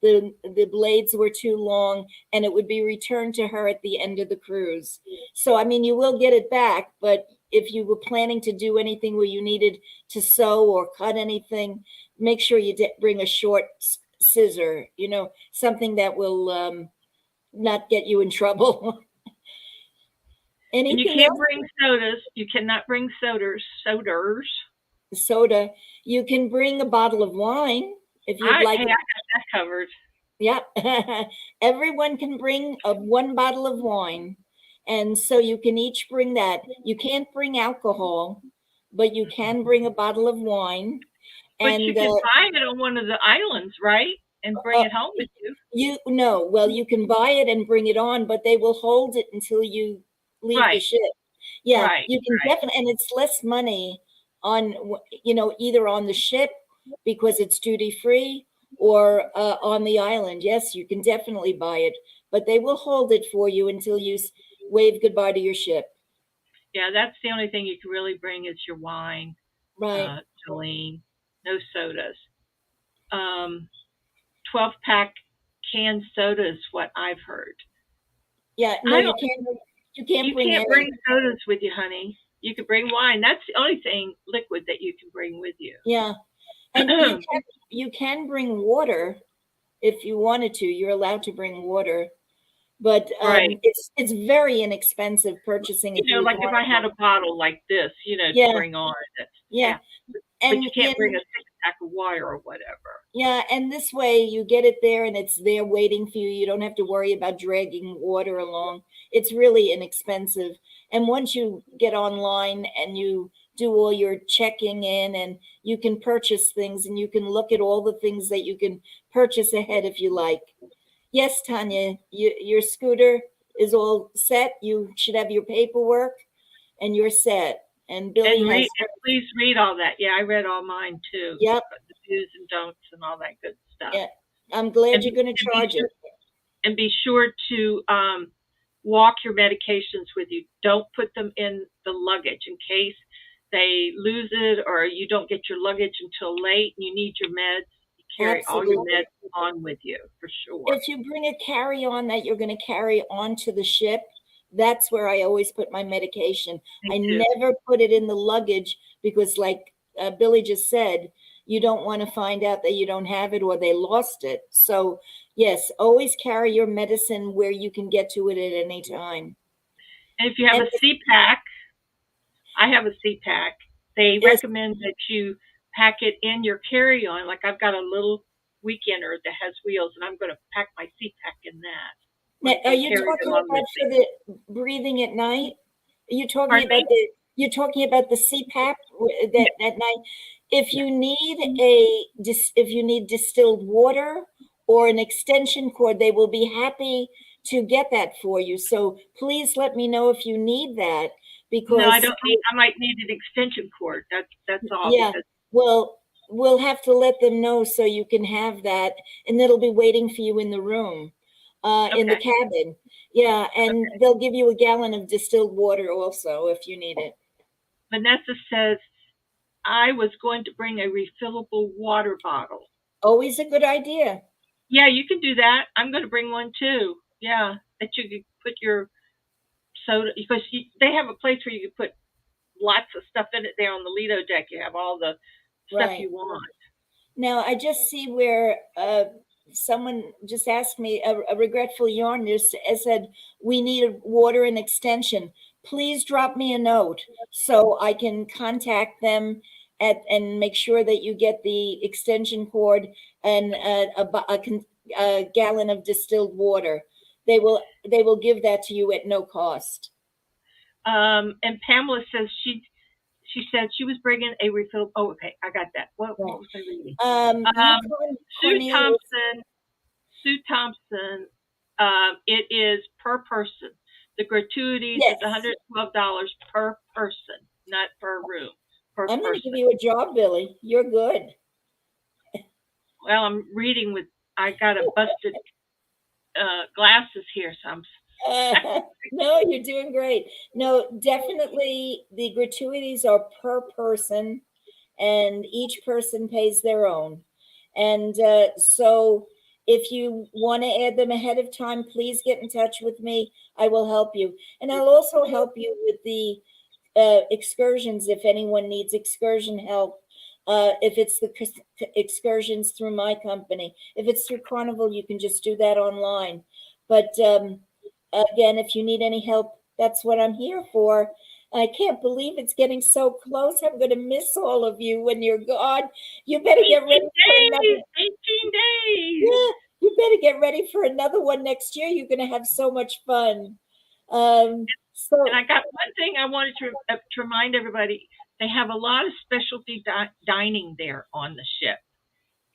[SPEAKER 1] the blades were too long, and it would be returned to her at the end of the cruise. So I mean, you will get it back, but if you were planning to do anything where you needed to sew or cut anything, make sure you bring a short scissor, something that will not get you in trouble.
[SPEAKER 2] And you
[SPEAKER 1] Anything
[SPEAKER 2] can't
[SPEAKER 1] else?
[SPEAKER 2] bring sodas. You cannot bring sodas.
[SPEAKER 1] Soda. You can bring a bottle of wine if you'd like.
[SPEAKER 2] I got that covered.
[SPEAKER 1] Yeah. Everyone can bring one bottle of wine. And so you can each bring that. You can't bring alcohol, but you can bring a bottle of wine.
[SPEAKER 2] But you
[SPEAKER 1] And
[SPEAKER 2] can buy it on one of the islands, right? And bring
[SPEAKER 1] uh,
[SPEAKER 2] it home with you.
[SPEAKER 1] you know, well, you can buy it and bring it on, but they will hold it until you leave the
[SPEAKER 2] Right.
[SPEAKER 1] ship. Yeah,
[SPEAKER 2] Right.
[SPEAKER 1] you can definitely, and it's less money on, either on the ship because it's duty free, or on the island. Yes, you can definitely buy it, but they will hold it for you until you wave goodbye to your ship.
[SPEAKER 2] Yeah, that's the only thing you can really bring is your wine,
[SPEAKER 1] Right.
[SPEAKER 2] Jolene. No sodas. 12 pack canned soda is what I've heard.
[SPEAKER 1] Yeah, no,
[SPEAKER 2] I
[SPEAKER 1] you
[SPEAKER 2] don't.
[SPEAKER 1] can't. You can't
[SPEAKER 2] You
[SPEAKER 1] bring
[SPEAKER 2] can't
[SPEAKER 1] any.
[SPEAKER 2] bring sodas with you, honey. You can bring wine. That's the only thing liquid that you can bring with you.
[SPEAKER 1] Yeah, and you can bring water if you wanted to. You're allowed to bring water, but
[SPEAKER 2] Right.
[SPEAKER 1] it's very inexpensive purchasing it
[SPEAKER 2] You know,
[SPEAKER 1] through
[SPEAKER 2] like if I had
[SPEAKER 1] Carnival.
[SPEAKER 2] a bottle like this, to
[SPEAKER 1] Yeah,
[SPEAKER 2] bring on. That's,
[SPEAKER 1] yeah,
[SPEAKER 2] yeah. But
[SPEAKER 1] and
[SPEAKER 2] you can't bring a 6-pack of water or whatever.
[SPEAKER 1] yeah, and this way you get it there and it's there waiting for you. You don't have to worry about dragging water along. It's really inexpensive. And once you get online and you do all your checking in and you can purchase things and you can look at all the things that you can purchase ahead if you like. Yes, Tanya, your scooter is all set. You should have your paperwork and you're set. And Billy
[SPEAKER 2] And
[SPEAKER 1] has,
[SPEAKER 2] please read all that. Yeah, I read all mine too.
[SPEAKER 1] yep,
[SPEAKER 2] The do's and don'ts and all that good stuff.
[SPEAKER 1] yeah. I'm glad
[SPEAKER 2] And,
[SPEAKER 1] you're going to
[SPEAKER 2] and be
[SPEAKER 1] charge it.
[SPEAKER 2] sure, and be sure to walk your medications with you. Don't put them in the luggage in case they lose it or you don't get your luggage until late and you need your meds. You carry all your
[SPEAKER 1] Absolutely.
[SPEAKER 2] meds on with you for sure.
[SPEAKER 1] If you bring a carry-on that you're going to carry onto the ship, that's where I always put my medication.
[SPEAKER 2] Me
[SPEAKER 1] I
[SPEAKER 2] too.
[SPEAKER 1] never put it in the luggage because, like Billy just said, you don't want to find out that you don't have it or they lost it. So, yes, always carry your medicine where you can get to it at any time.
[SPEAKER 2] And if you have
[SPEAKER 1] And
[SPEAKER 2] a CPAC, I have a CPAC. They
[SPEAKER 1] yes,
[SPEAKER 2] recommend that you pack it in your carry-on. Like I've got a little weekender that has wheels, and I'm going to pack my CPAC in that.
[SPEAKER 1] now, are
[SPEAKER 2] And
[SPEAKER 1] you
[SPEAKER 2] carry it
[SPEAKER 1] talking
[SPEAKER 2] along
[SPEAKER 1] about
[SPEAKER 2] with
[SPEAKER 1] for
[SPEAKER 2] me.
[SPEAKER 1] the breathing at night? Are you talking
[SPEAKER 2] Pardon
[SPEAKER 1] about
[SPEAKER 2] me?
[SPEAKER 1] you're talking about the CPAP
[SPEAKER 2] Yeah,
[SPEAKER 1] that at night? If
[SPEAKER 2] yeah.
[SPEAKER 1] you need if you need distilled water or an extension cord, they will be happy to get that for you. So please let me know if you need that
[SPEAKER 2] No, I
[SPEAKER 1] because
[SPEAKER 2] don't need. I might need an extension cord. That's all
[SPEAKER 1] yeah,
[SPEAKER 2] because
[SPEAKER 1] well, we'll have to let them know so you can have that, and it'll be waiting for you in the room, in the
[SPEAKER 2] okay.
[SPEAKER 1] cabin. Yeah, and they'll give you a gallon of distilled water also if you need it.
[SPEAKER 2] Vanessa says I was going to bring a refillable water bottle.
[SPEAKER 1] Always a good idea.
[SPEAKER 2] Yeah, you can do that. I'm going to bring one too. Yeah, that you could put your soda because they have a place where you can put lots of stuff in it there on the Lido deck. You have all the stuff
[SPEAKER 1] Right.
[SPEAKER 2] you want.
[SPEAKER 1] Now, I just see where someone just asked me, a regretful yarn just said, we need water and extension. Please drop me a note so I can contact them and make sure that you get the extension cord and a gallon of distilled water. They will give that to you at no cost.
[SPEAKER 2] And Pamela says she said she was bringing a refill. Oh, okay, I got that.
[SPEAKER 1] Right.
[SPEAKER 2] What was I reading?
[SPEAKER 1] You,
[SPEAKER 2] Sue
[SPEAKER 1] Cornelius,
[SPEAKER 2] Thompson. Sue Thompson. It is per person. The gratuities is
[SPEAKER 1] yes.
[SPEAKER 2] $112 per person, not per room. Per
[SPEAKER 1] I'm going to give
[SPEAKER 2] person.
[SPEAKER 1] you a job, Billy. You're good.
[SPEAKER 2] Well, I'm reading with. I got a busted glasses here, so I'm.
[SPEAKER 1] No, you're doing great. No, definitely the gratuities are per person and each person pays their own. And so if you want to add them ahead of time, please get in touch with me. I will help you. And I'll also help you with the excursions if anyone needs excursion help. If it's the excursions through my company, if it's through Carnival, you can just do that online. But again, if you need any help, that's what I'm here for. I can't believe it's getting so close. I'm going to miss all of you when you're gone. You better get
[SPEAKER 2] 18
[SPEAKER 1] ready for
[SPEAKER 2] days.
[SPEAKER 1] another.
[SPEAKER 2] 18 days.
[SPEAKER 1] Yeah, you better get ready for another one next year. You're going to have so much fun.
[SPEAKER 2] And
[SPEAKER 1] So
[SPEAKER 2] I got one thing I wanted to remind everybody. They have a lot of specialty dining there on the ship.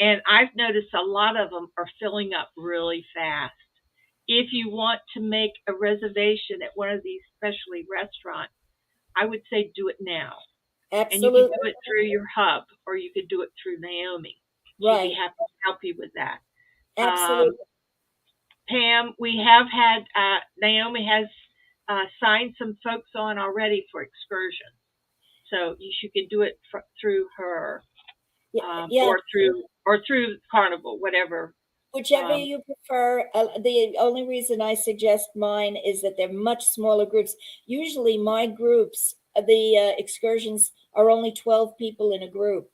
[SPEAKER 2] And I've noticed a lot of them are filling up really fast. If you want to make a reservation at one of these specialty restaurants, I would say do it now. And you can
[SPEAKER 1] absolutely
[SPEAKER 2] do it through your hub or you could do it through Naomi. She'd be
[SPEAKER 1] right.
[SPEAKER 2] happy to help you with that.
[SPEAKER 1] Absolutely.
[SPEAKER 2] Pam, we have had, Naomi has signed some folks on already for excursions. So you can do it through her
[SPEAKER 1] Yeah, yeah.
[SPEAKER 2] or through Carnival, whatever
[SPEAKER 1] Whichever you prefer. The only reason I suggest mine is that they're much smaller groups. Usually, my groups, the excursions, are only 12 people in a group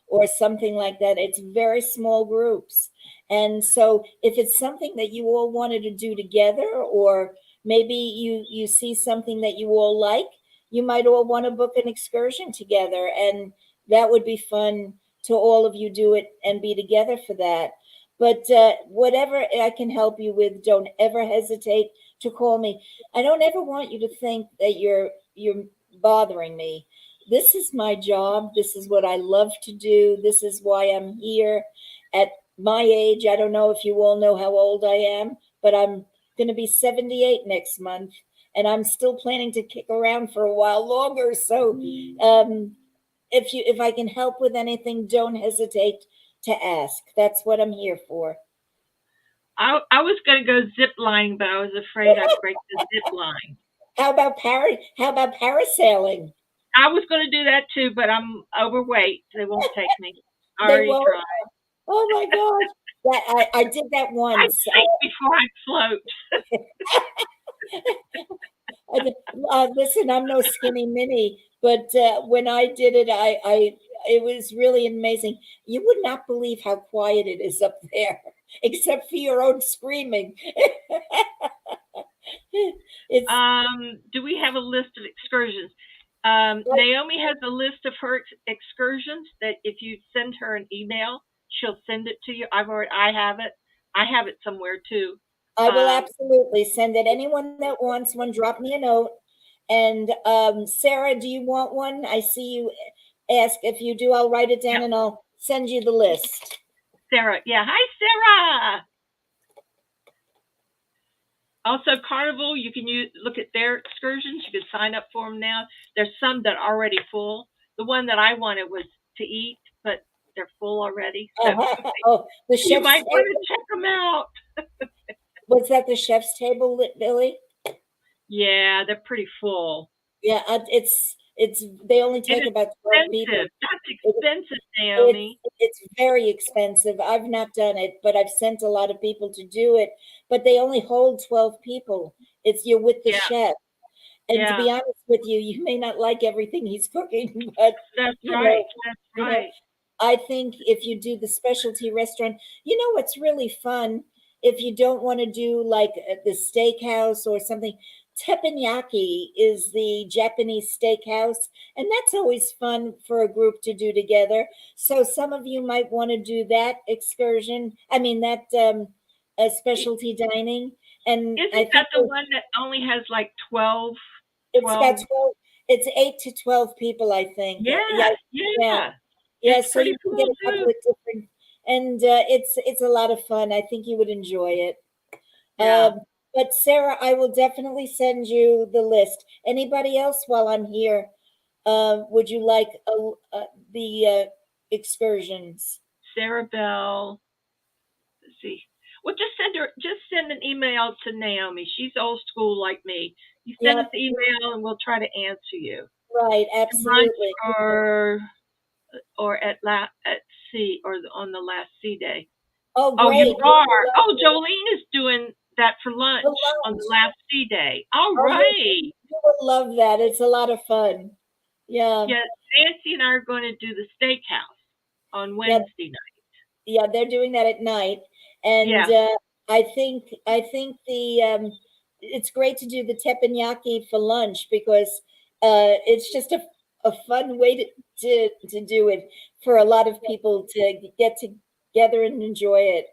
[SPEAKER 1] or something like that. It's very small groups. And so if it's something that you all wanted to do together, or maybe you see something that you all like, you might all want to book an excursion together, and that would be fun to all of you do it and be together for that. But whatever I can help you with, don't ever hesitate to call me. I don't ever want you to think that you're bothering me. This is my job. This is what I love to do. This is why I'm here at my age. I don't know if you all know how old I am, but I'm going to be 78 next month, and I'm still planning to kick around for a while longer. So, if I can help with anything, don't hesitate to ask. That's what I'm here for.
[SPEAKER 2] I was going to go zip lining, but I was afraid I'd break the zip line.
[SPEAKER 1] How about parasailing?
[SPEAKER 2] I was going to do that too, but I'm overweight. They won't take me. I
[SPEAKER 1] They
[SPEAKER 2] already
[SPEAKER 1] won't.
[SPEAKER 2] tried.
[SPEAKER 1] Oh my gosh. I did that
[SPEAKER 2] I'd
[SPEAKER 1] once.
[SPEAKER 2] sink before I'd float.
[SPEAKER 1] Listen, I'm no skinny mini, but when I did it, it was really amazing. You would not believe how quiet it is up there, except for your own screaming. It's
[SPEAKER 2] Do we have a list of excursions? Naomi has a list of her excursions that if you send her an email, she'll send it to you. I have it. I have it somewhere too.
[SPEAKER 1] I will absolutely send it. Anyone that wants one, drop me a note. And Sarah, do you want one? I see you ask. If you do, I'll write it down
[SPEAKER 2] Yep.
[SPEAKER 1] and I'll send you the list.
[SPEAKER 2] Sarah, yeah. Hi, Sarah. Also, Carnival, you can look at their excursions. You can sign up for them now. There's some that are already full. The one that I wanted was to eat, but they're full already. So
[SPEAKER 1] Oh, the
[SPEAKER 2] you
[SPEAKER 1] chef's
[SPEAKER 2] might want to
[SPEAKER 1] table.
[SPEAKER 2] check them out.
[SPEAKER 1] Was that the chef's table, Billy?
[SPEAKER 2] Yeah, they're pretty full.
[SPEAKER 1] Yeah, it's they only take
[SPEAKER 2] It's
[SPEAKER 1] about 12 people.
[SPEAKER 2] expensive. That's
[SPEAKER 1] It,
[SPEAKER 2] expensive, Naomi.
[SPEAKER 1] it's very expensive. I've not done it, but I've sent a lot of people to do it. But they only hold 12 people. You're with the
[SPEAKER 2] Yeah,
[SPEAKER 1] chef. And to
[SPEAKER 2] yeah.
[SPEAKER 1] be honest with you, you may not like everything he's cooking, but
[SPEAKER 2] That's
[SPEAKER 1] you
[SPEAKER 2] right.
[SPEAKER 1] know,
[SPEAKER 2] That's
[SPEAKER 1] you know,
[SPEAKER 2] right.
[SPEAKER 1] I think if you do the specialty restaurant, you know what's really fun? If you don't want to do like the steakhouse or something, teppanyaki is the Japanese steakhouse, and that's always fun for a group to do together. So some of you might want to do that excursion. I mean that specialty dining, and I
[SPEAKER 2] Isn't
[SPEAKER 1] think
[SPEAKER 2] that the one that only has like 12?
[SPEAKER 1] it's got
[SPEAKER 2] 12?
[SPEAKER 1] 12, it's 8 to 12 people, I think. Yeah,
[SPEAKER 2] Yeah,
[SPEAKER 1] yeah,
[SPEAKER 2] yeah.
[SPEAKER 1] yeah.
[SPEAKER 2] It's
[SPEAKER 1] So
[SPEAKER 2] pretty
[SPEAKER 1] you can get
[SPEAKER 2] cool
[SPEAKER 1] a couple
[SPEAKER 2] too.
[SPEAKER 1] of different, and it's a lot of fun. I think you would enjoy it.
[SPEAKER 2] Yeah.
[SPEAKER 1] Um, but Sarah, I will definitely send you the list. Anybody else while I'm here? Would you like the excursions?
[SPEAKER 2] Sarah Bell. Let's see. Well, just send an email to Naomi. She's old school like me. You send us
[SPEAKER 1] Yep,
[SPEAKER 2] the email and we'll try to answer you.
[SPEAKER 1] right,
[SPEAKER 2] Lunch
[SPEAKER 1] absolutely.
[SPEAKER 2] or at sea or on the last sea day.
[SPEAKER 1] Oh,
[SPEAKER 2] Oh, you
[SPEAKER 1] great.
[SPEAKER 2] are. Oh, Jolene is doing that for lunch
[SPEAKER 1] The
[SPEAKER 2] on the
[SPEAKER 1] lunch.
[SPEAKER 2] last sea day. All
[SPEAKER 1] Oh,
[SPEAKER 2] right.
[SPEAKER 1] you would love that. It's a lot of fun. Yeah.
[SPEAKER 2] Yeah, Nancy and I are going to do the steakhouse on
[SPEAKER 1] Yeah,
[SPEAKER 2] Wednesday night.
[SPEAKER 1] yeah, they're doing that at night, and
[SPEAKER 2] Yeah,
[SPEAKER 1] I think it's great to do the teppanyaki for lunch because it's just a fun way to do it for a lot of people to get together and enjoy it.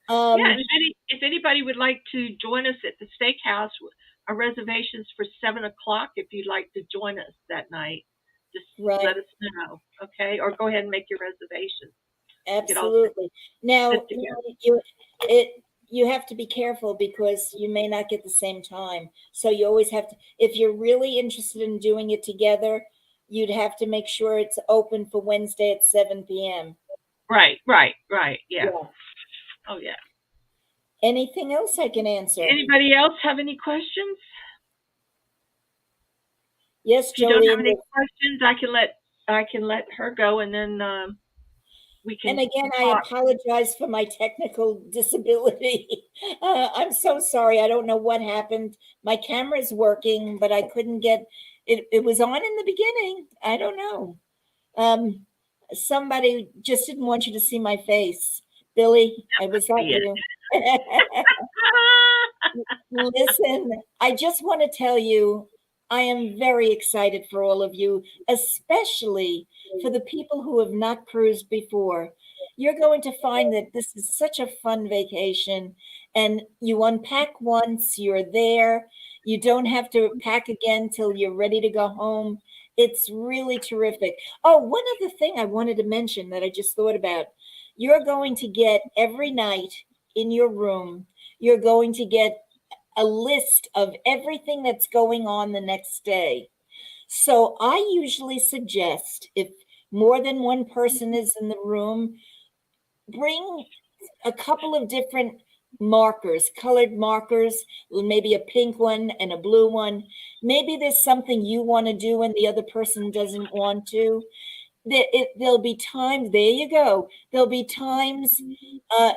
[SPEAKER 2] yeah. And
[SPEAKER 1] Um,
[SPEAKER 2] if anybody would like to join us at the steakhouse, our reservations for 7 o'clock. If you'd like to join us that night, just
[SPEAKER 1] right,
[SPEAKER 2] let us know, okay? Or go ahead and make your reservations. Get all
[SPEAKER 1] absolutely. Now
[SPEAKER 2] set together.
[SPEAKER 1] it you have to be careful because you may not get the same time. So you always have to, if you're really interested in doing it together, you'd have to make sure it's open for Wednesday at 7 p.m.
[SPEAKER 2] Right, right, right. Yeah.
[SPEAKER 1] Yeah.
[SPEAKER 2] Oh, yeah.
[SPEAKER 1] Anything else I can answer?
[SPEAKER 2] Anybody else have any questions?
[SPEAKER 1] Yes,
[SPEAKER 2] If you don't have
[SPEAKER 1] Jolene.
[SPEAKER 2] any questions, I can let her go, and then we can
[SPEAKER 1] And again, I
[SPEAKER 2] talk.
[SPEAKER 1] apologize for my technical disability. I'm so sorry. I don't know what happened. My camera's working, but I couldn't get it. It was on in the beginning. I don't know. Um, Somebody just didn't want you to see my face. Billy, I was that
[SPEAKER 2] See it.
[SPEAKER 1] you. Listen, I just want to tell you, I am very excited for all of you, especially for the people who have not cruised before. You're going to find that this is such a fun vacation, and you unpack once, you're there. You don't have to pack again till you're ready to go home. It's really terrific. Oh, one other thing I wanted to mention that I just thought about. You're going to get every night in your room, you're going to get a list of everything that's going on the next day. So I usually suggest if more than one person is in the room, bring a couple of different markers, colored markers, maybe a pink one and a blue one. Maybe there's something you want to do and the other person doesn't want to. There'll be times, there you go. There'll be times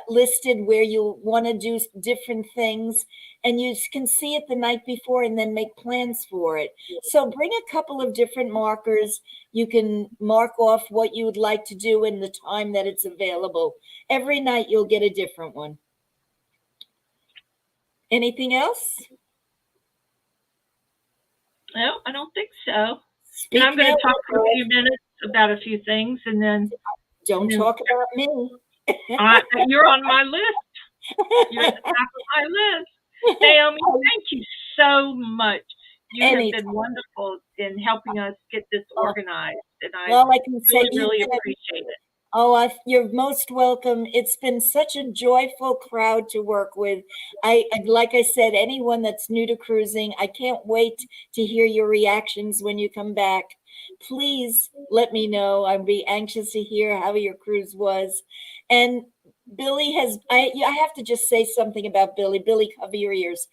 [SPEAKER 1] listed where you'll want to do different things, and you can see it the night before and then make plans for it. So bring a couple of different markers. You can mark off what you would like to do in the time that it's available. Every night you'll get a different one. Anything else?
[SPEAKER 2] No, I don't think so.
[SPEAKER 1] Speak
[SPEAKER 2] And I'm going
[SPEAKER 1] now.
[SPEAKER 2] to talk for a few minutes about a few things, and then
[SPEAKER 1] Don't talk about me.
[SPEAKER 2] you're on my list. You're at the top of my list. Naomi, thank you so much. You have been wonderful in helping us get this organized, and I
[SPEAKER 1] Well, I can say
[SPEAKER 2] really appreciate it.
[SPEAKER 1] Oh, you're most welcome. It's been such a joyful crowd to work with. Like I said, anyone that's new to cruising, I can't wait to hear your reactions when you come back. Please let me know. I'd be anxious to hear how your cruise was. And Billy I have to just say something about Billy. Billy, cover your ears.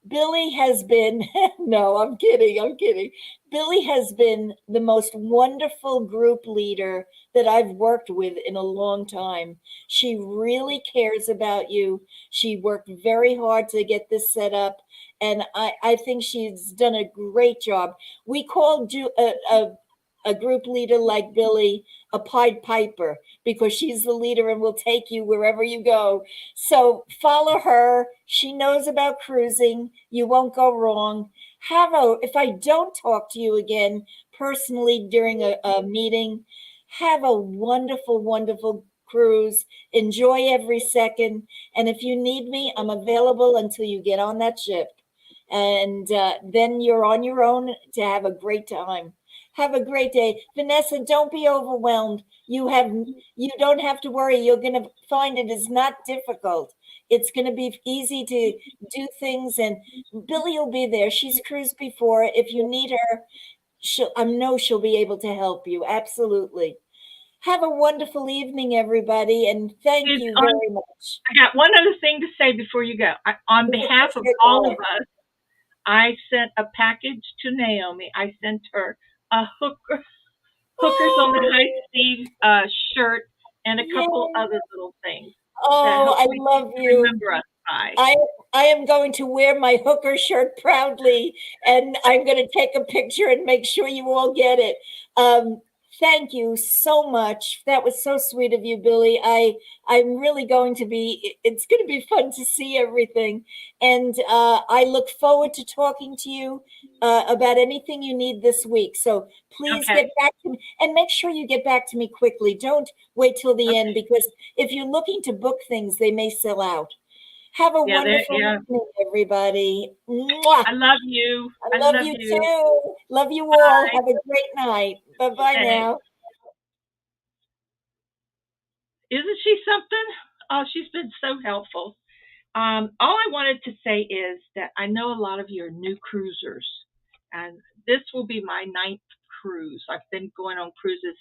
[SPEAKER 1] Billy has been, no, I'm kidding. I'm kidding. Billy has been the most wonderful group leader that I've worked with in a long time. She really cares about you. She worked very hard to get this set up, and I think she's done a great job. We called you a group leader like Billy a Pied Piper because she's the leader and will take you wherever you go. So follow her. She knows about cruising. You won't go wrong. If I don't talk to you again personally during a meeting, have a wonderful, wonderful cruise. Enjoy every second. And if you need me, I'm available until you get on that ship. And then you're on your own to have a great time. Have a great day. Vanessa, don't be overwhelmed. You don't have to worry. You're going to find it is not difficult. It's going to be easy to do things. And Billy will be there. She's cruised before. If you need her, I know she'll be able to help you. Absolutely. Have a wonderful evening, everybody, and thank you very much.
[SPEAKER 2] I got one other thing to say before you go. On behalf of all of us, I sent a package to Naomi. I sent her a hookers on the high sea shirt and a couple other little things.
[SPEAKER 1] Oh, I love you.
[SPEAKER 2] Remember us by.
[SPEAKER 1] I am going to wear my hooker shirt proudly, and I'm going to take a picture and make sure you all get it. Thank you so much. That was so sweet of you, Billy. I'm really going to be, it's going to be fun to see everything. And I look forward to talking to you about anything you need this week. So please get back to me and make sure you get back to me quickly. Don't wait till the end, because if you're looking to book things, they may sell out. Have a wonderful evening, everybody. Mwah.
[SPEAKER 2] I love you.
[SPEAKER 1] I love you too. Love you all. Have a great night. Bye-bye now.
[SPEAKER 2] Isn't she something? Oh, she's been so helpful. All I wanted to say is that I know a lot of you are new cruisers, and this will be my 9th cruise. I've been going on cruises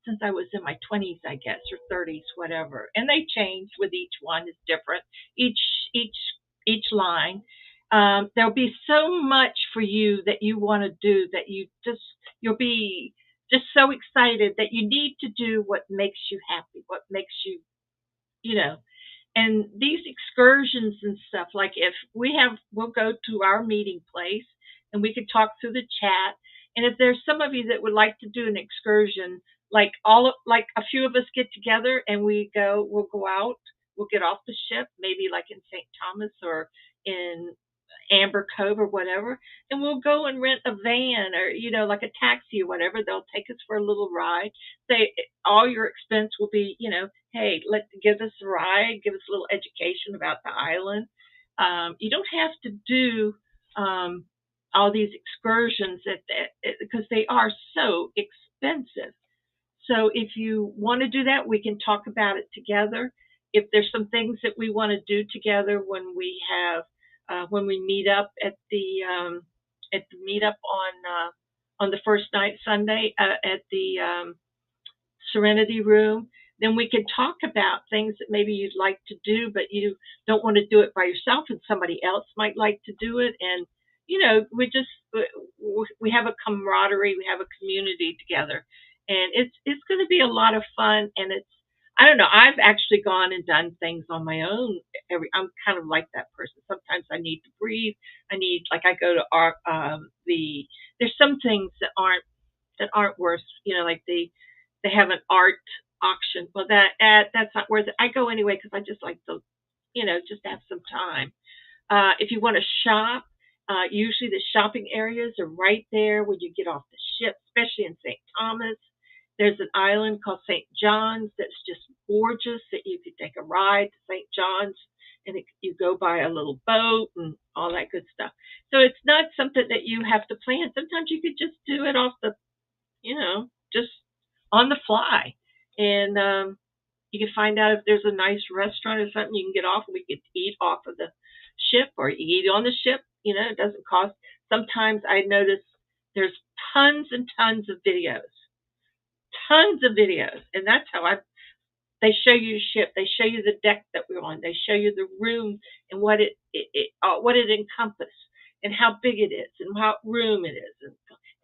[SPEAKER 2] since I was in my 20s, I guess, or 30s, whatever. And they change with each one; is different. Each line. There'll be so much for you that you want to do that you'll be just so excited that you need to do what makes you happy, what makes you, you know, and these excursions and stuff, like if we'll go to our meeting place and we could talk through the chat. And if there's some of you that would like to do an excursion, like a few of us get together and we'll go out, we'll get off the ship, maybe like in St. Thomas or in Amber Cove or whatever, and we'll go and rent a van or, like a taxi or whatever. They'll take us for a little ride. All your expense will be, hey, give us a ride, give us a little education about the island. You don't have to do all these excursions because they are so expensive. So if you want to do that, we can talk about it together. If there's some things that we want to do together when we meet up at the meetup on the first night Sunday at the Serenity Room, then we can talk about things that maybe you'd like to do, but you don't want to do it by yourself, and somebody else might like to do it. And we have a camaraderie, we have a community together, and it's going to be a lot of fun. And I don't know, I've actually gone and done things on my own. I'm kind of like that person. Sometimes I need to breathe. I go to art. There's some things that aren't worth, like they have an art auction. Well, that's not worth it. I go anyway because I just like to, just have some time. If you want to shop, usually the shopping areas are right there when you get off the ship, especially in St. Thomas. There's an island called St. John's that's just gorgeous, that you could take a ride to St. John's, and you go by a little boat and all that good stuff. So it's not something that you have to plan. Sometimes you could just do it off the, just on the fly. And you can find out if there's a nice restaurant or something you can get off. We could eat off of the ship or eat on the ship. It doesn't cost. Sometimes I notice there's tons and tons of videos. And that's how they show you the ship. They show you the deck that we're on. They show you the room and what it encompasses and how big it is and what room it is.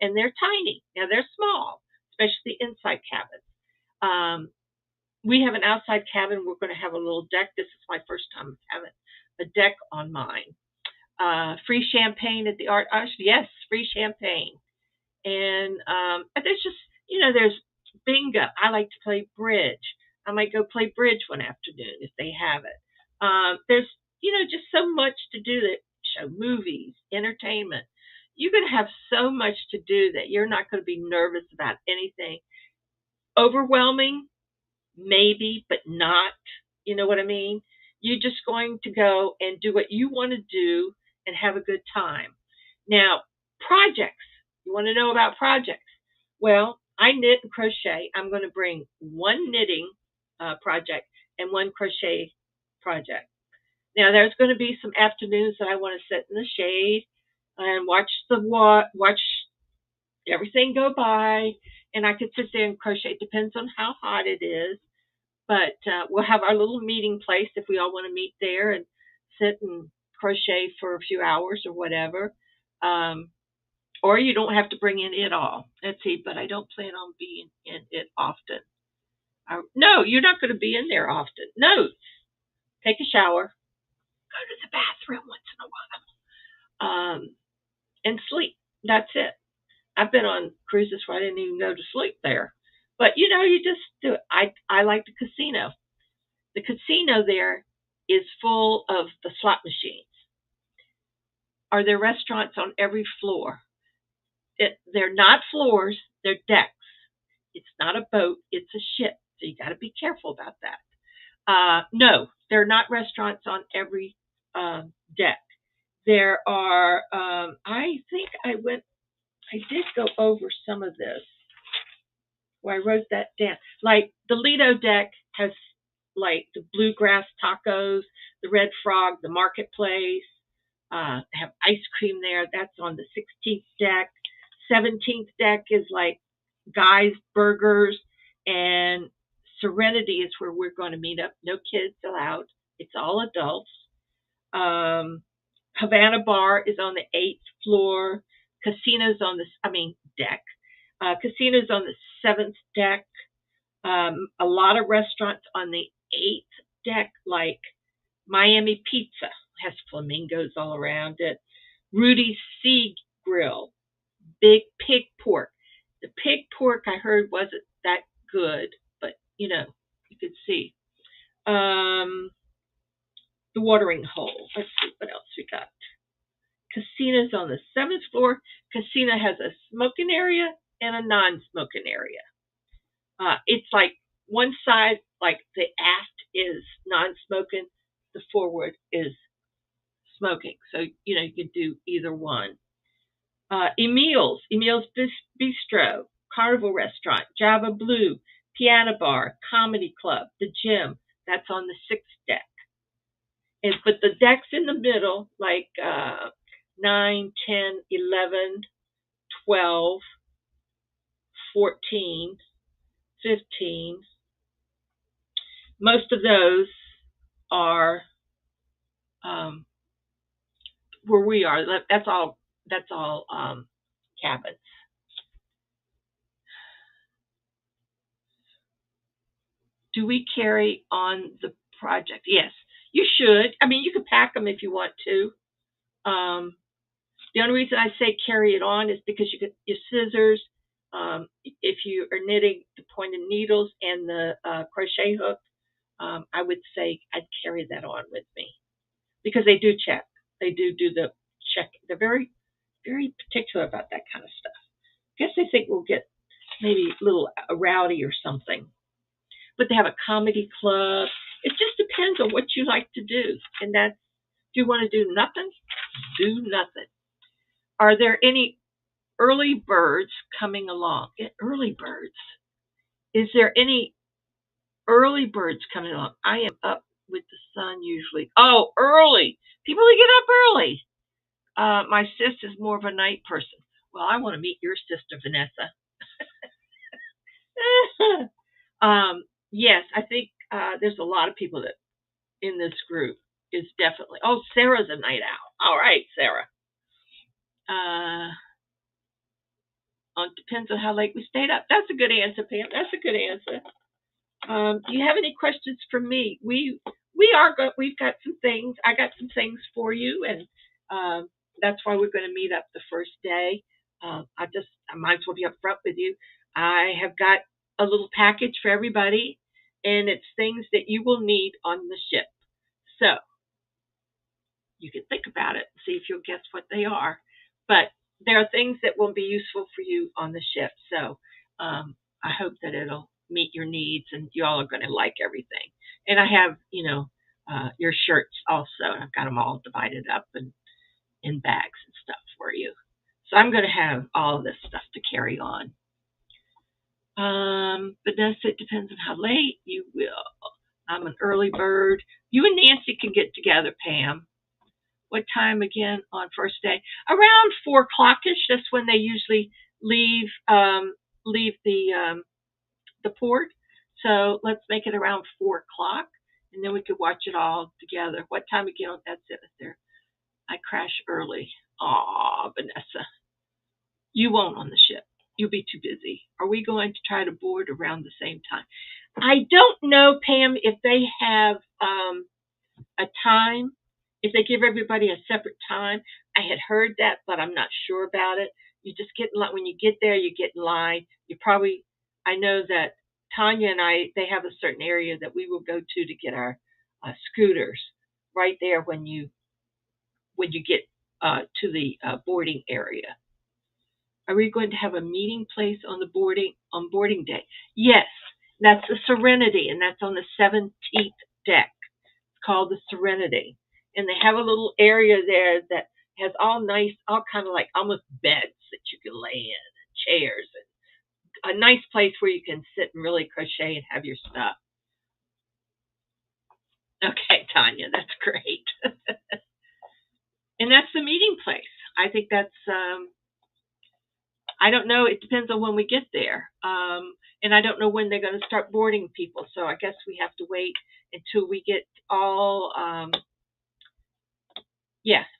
[SPEAKER 2] And they're tiny. Now they're small, especially the inside cabins. We have an outside cabin. We're going to have a little deck. This is my first time having a deck on mine. Free champagne at the Art Ush. Yes, free champagne. And there's just, there's bingo. I like to play bridge. I might go play bridge one afternoon if they have it. There's, just so much to do, that show movies, entertainment. You're going to have so much to do that you're not going to be nervous about anything. Overwhelming, maybe, but not. You know what I mean? You're just going to go and do what you want to do and have a good time. Now, projects. You want to know about projects? Well, I knit and crochet. I'm going to bring one knitting project and one crochet project. Now, there's going to be some afternoons that I want to sit in the shade and watch everything go by, and I could sit there and crochet. It depends on how hot it is, but we'll have our little meeting place if we all want to meet there and sit and crochet for a few hours or whatever. Or you don't have to bring in it all. Let's see, but I don't plan on being in it often. No, you're not going to be in there often. No, take a shower, go to the bathroom once in a while, and sleep. That's it. I've been on cruises where I didn't even go to sleep there. But, you just do it. I like the casino. The casino there is full of the slot machines. Are there restaurants on every floor? They're not floors, they're decks. It's not a boat, it's a ship. So you got to be careful about that. No, there are not restaurants on every deck. There are, I think I did go over some of this where I wrote that down. Like the Lido deck has like the bluegrass tacos, the Red Frog, the marketplace, have ice cream there. That's on the 16th deck. 17th deck is like Guy's Burgers, and Serenity is where we're going to meet up. No kids allowed. It's all adults. Havana Bar is on the 8th floor. Casino's on deck. Casinos on the 7th deck. A lot of restaurants on the 8th deck, like Miami Pizza has flamingos all around it. Rudy's Sea Grill, Big Pig Pork. The pig pork I heard wasn't that good, but you could see. The Watering Hole. Let's see what else we got. Casinos on the 7th floor. Casino has a smoking area and a non-smoking area. It's like one side, like the aft is non-smoking, the forward is smoking. So, you can do either one. Emil's Bistro, Carnival Restaurant, Java Blue, Piano Bar, Comedy Club, The Gym. That's on the 6th deck. But the decks in the middle, like 9, 10, 11, 12, 14, 15, most of those are where we are. That's all cabins. Do we carry on the project? Yes, you should. I mean, you could pack them if you want to. The only reason I say carry it on is because you get your scissors. If you are knitting the pointed needles and the crochet hook, I would say I'd carry that on with me because they do check. They do the check. They're very, very particular about that kind of stuff. I guess they think we'll get maybe a little rowdy or something. But they have a comedy club. It just depends on what you like to do. And that's, if you want to do nothing, do nothing. Are there any early birds coming along? Early birds. Is there any early birds coming along? I am up with the sun usually. Oh, early. People who get up early. My sis is more of a night person. Well, I want to meet your sister, Vanessa. Yes, I think there's a lot of people that in this group is definitely. Oh, Sarah's a night owl. All right, Sarah. Depends on how late we stayed up. That's a good answer, Pam. That's a good answer. Do you have any questions for me? We've got some things. I got some things for you, and that's why we're going to meet up the first day. I might as well be upfront with you. I have got a little package for everybody, and it's things that you will need on the ship. So you can think about it and see if you'll guess what they are. But there are things that will be useful for you on the ship. So I hope that it'll meet your needs and you all are going to like everything. And I have, your shirts also. I've got them all divided up and in bags and stuff for you. So I'm going to have all of this stuff to carry on. Vanessa, it depends on how late you will. I'm an early bird. You and Nancy can get together, Pam. What time again on first day? Around 4 o'clock-ish. That's when they usually leave the port. So let's make it around 4 o'clock, and then we could watch it all together. What time again? That's it. There. I crash early. Aw, Vanessa. You won't on the ship. You'll be too busy. Are we going to try to board around the same time? I don't know, Pam, if they have a time. If they give everybody a separate time. I had heard that, but I'm not sure about it. You just get in line. When you get there, you get in line. I know that Tanya and they have a certain area that we will go to get our scooters right there when you get to the boarding area. Are we going to have a meeting place on boarding day? Yes, that's the Serenity, and that's on the 17th deck. It's called the Serenity. And they have a little area there that has all kind of like almost beds that you can lay in, and chairs, and a nice place where you can sit and really crochet and have your stuff. Okay, Tanya, that's great. And that's the meeting place. I think that's, I don't know. It depends on when we get there. And I don't know when they're going to start boarding people. So I guess we have to wait until we get all,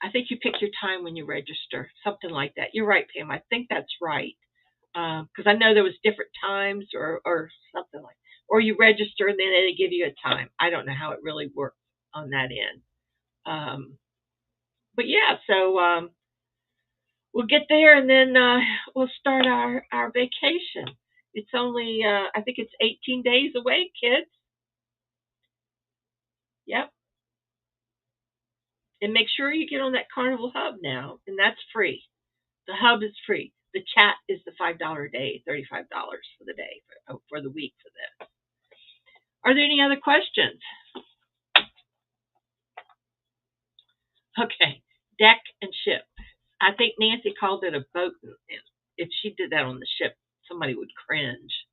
[SPEAKER 2] I think you pick your time when you register, something like that. You're right, Pam. I think that's right. because I know there was different times or something like, or you register and then they give you a time. I don't know how it really works on that end. But yeah, so we'll get there and then we'll start our vacation. It's only I think it's 18 days away, kids. Yep. And make sure you get on that Carnival Hub now, and that's free. The hub is free. The chat is the $5 a day, $35 for the day, for the week for this. Are there any other questions? Okay, deck and ship. I think Nancy called it a boat. If she did that on the ship, somebody would cringe.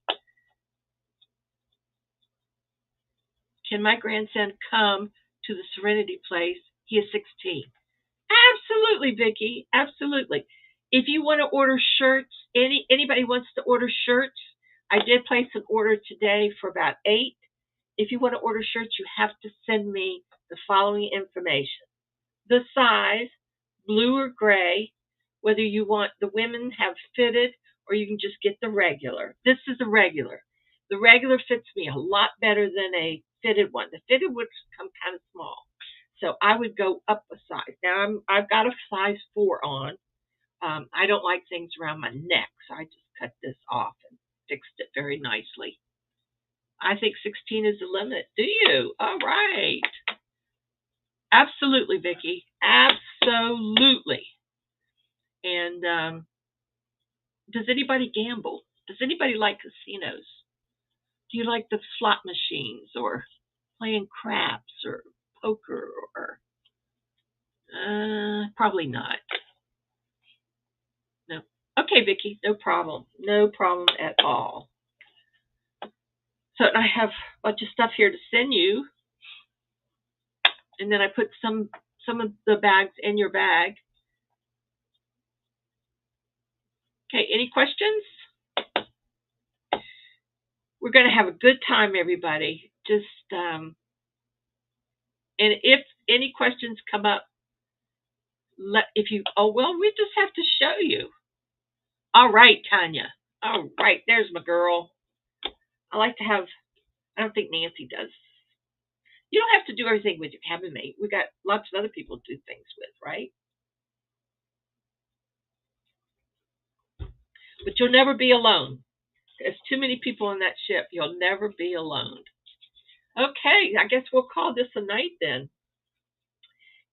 [SPEAKER 2] Can my grandson come to the Serenity Place? He is 16. Absolutely, Vicki. Absolutely. If you want to order shirts, anybody wants to order shirts, I did place an order today for about 8. If you want to order shirts, you have to send me the following information: the size, blue or gray, whether you want the women have fitted or you can just get the regular. This is a regular. The regular fits me a lot better than a fitted one. The fitted would come kind of small. So I would go up a size. Now I've got a size 4 on. I don't like things around my neck, so I just cut this off and fixed it very nicely. I think 16 is the limit. Do you? All right. Absolutely, Vicki. Absolutely. And does anybody gamble? Does anybody like casinos? Do you like the slot machines or playing craps or poker or probably not. No. Okay, Vicki, no problem. No problem at all. So I have a bunch of stuff here to send you. And then I put some of the bags in your bag. Okay, any questions? We're going to have a good time, everybody. Just and if any questions come up, we just have to show you. All right, Tanya. All right, there's my girl. I don't think Nancy does. You don't have to do everything with your cabin mate. We got lots of other people to do things with, right? But you'll never be alone. There's too many people on that ship. You'll never be alone. Okay, I guess we'll call this a night then.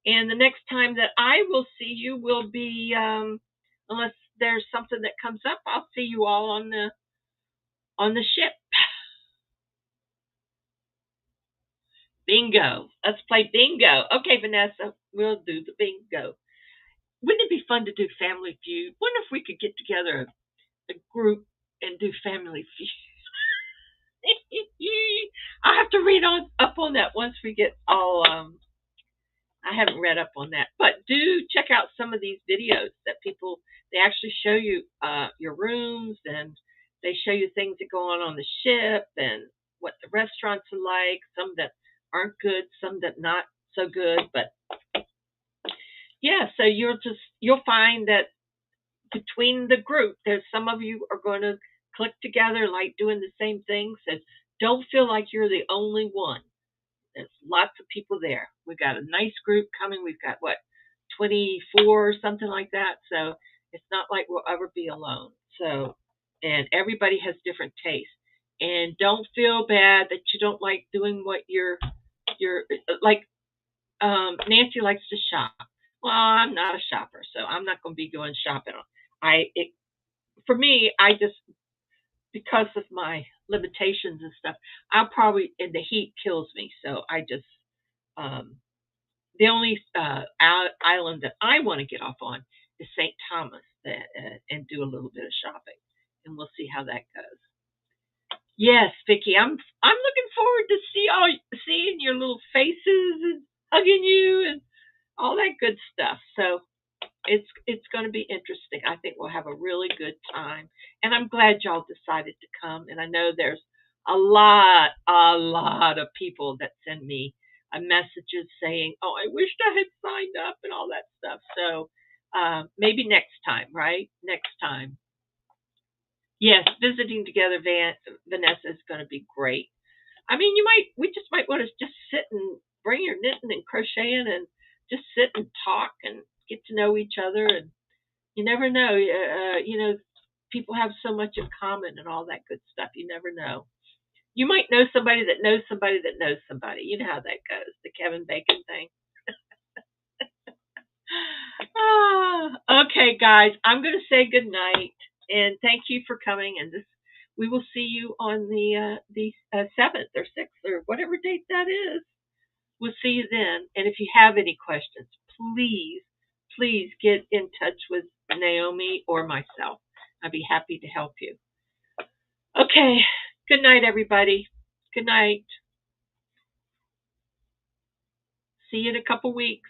[SPEAKER 2] And the next time that I will see you will be, unless there's something that comes up, I'll see you all on the ship. Bingo. Let's play bingo. Okay, Vanessa, we'll do the bingo. Wouldn't it be fun to do Family Feud? Wonder if we could get together a group and do Family Feud. I have to read up on that once we get all. I haven't read up on that, but do check out some of these videos that they actually show you your rooms, and they show you things that go on the ship and what the restaurants are like. Some that aren't good, some that not so good, but yeah. So you'll find that between the group, there's some of you are going to click together, like doing the same things, and don't feel like you're the only one. There's lots of people there. We've got a nice group coming. We've got 24 or something like that. So it's not like we'll ever be alone. So, and everybody has different tastes. And don't feel bad that you don't like doing what you're like. Nancy likes to shop. Well, I'm not a shopper, so I'm not going to be going shopping. For me, because of my limitations and stuff, and the heat kills me. So I just, the only island that I want to get off on is St. Thomas and do a little bit of shopping, and we'll see how that goes. Yes, Vicki, I'm looking forward to seeing your little faces and hugging you and all that good stuff. So it's going to be interesting. I think we'll have a really good time, and I'm glad y'all decided to come. And I know there's a lot of people that send me messages saying, "Oh, I wished I had signed up," and all that stuff. So maybe next time, right? Next time. Yes, visiting together, Vanessa, is going to be great. I mean, we just might want to just sit and bring your knitting and crocheting and just sit and talk and get to know each other. And you never know, people have so much in common and all that good stuff. You never know. You might know somebody that knows somebody that knows somebody. You know how that goes, the Kevin Bacon thing. Okay, guys, I'm going to say good night and thank you for coming. And we will see you on the 7th or 6th or whatever date that is. We'll see you then. And if you have any questions, please get in touch with Naomi or myself. I'd be happy to help you. Okay. Good night, everybody. Good night. See you in a couple weeks.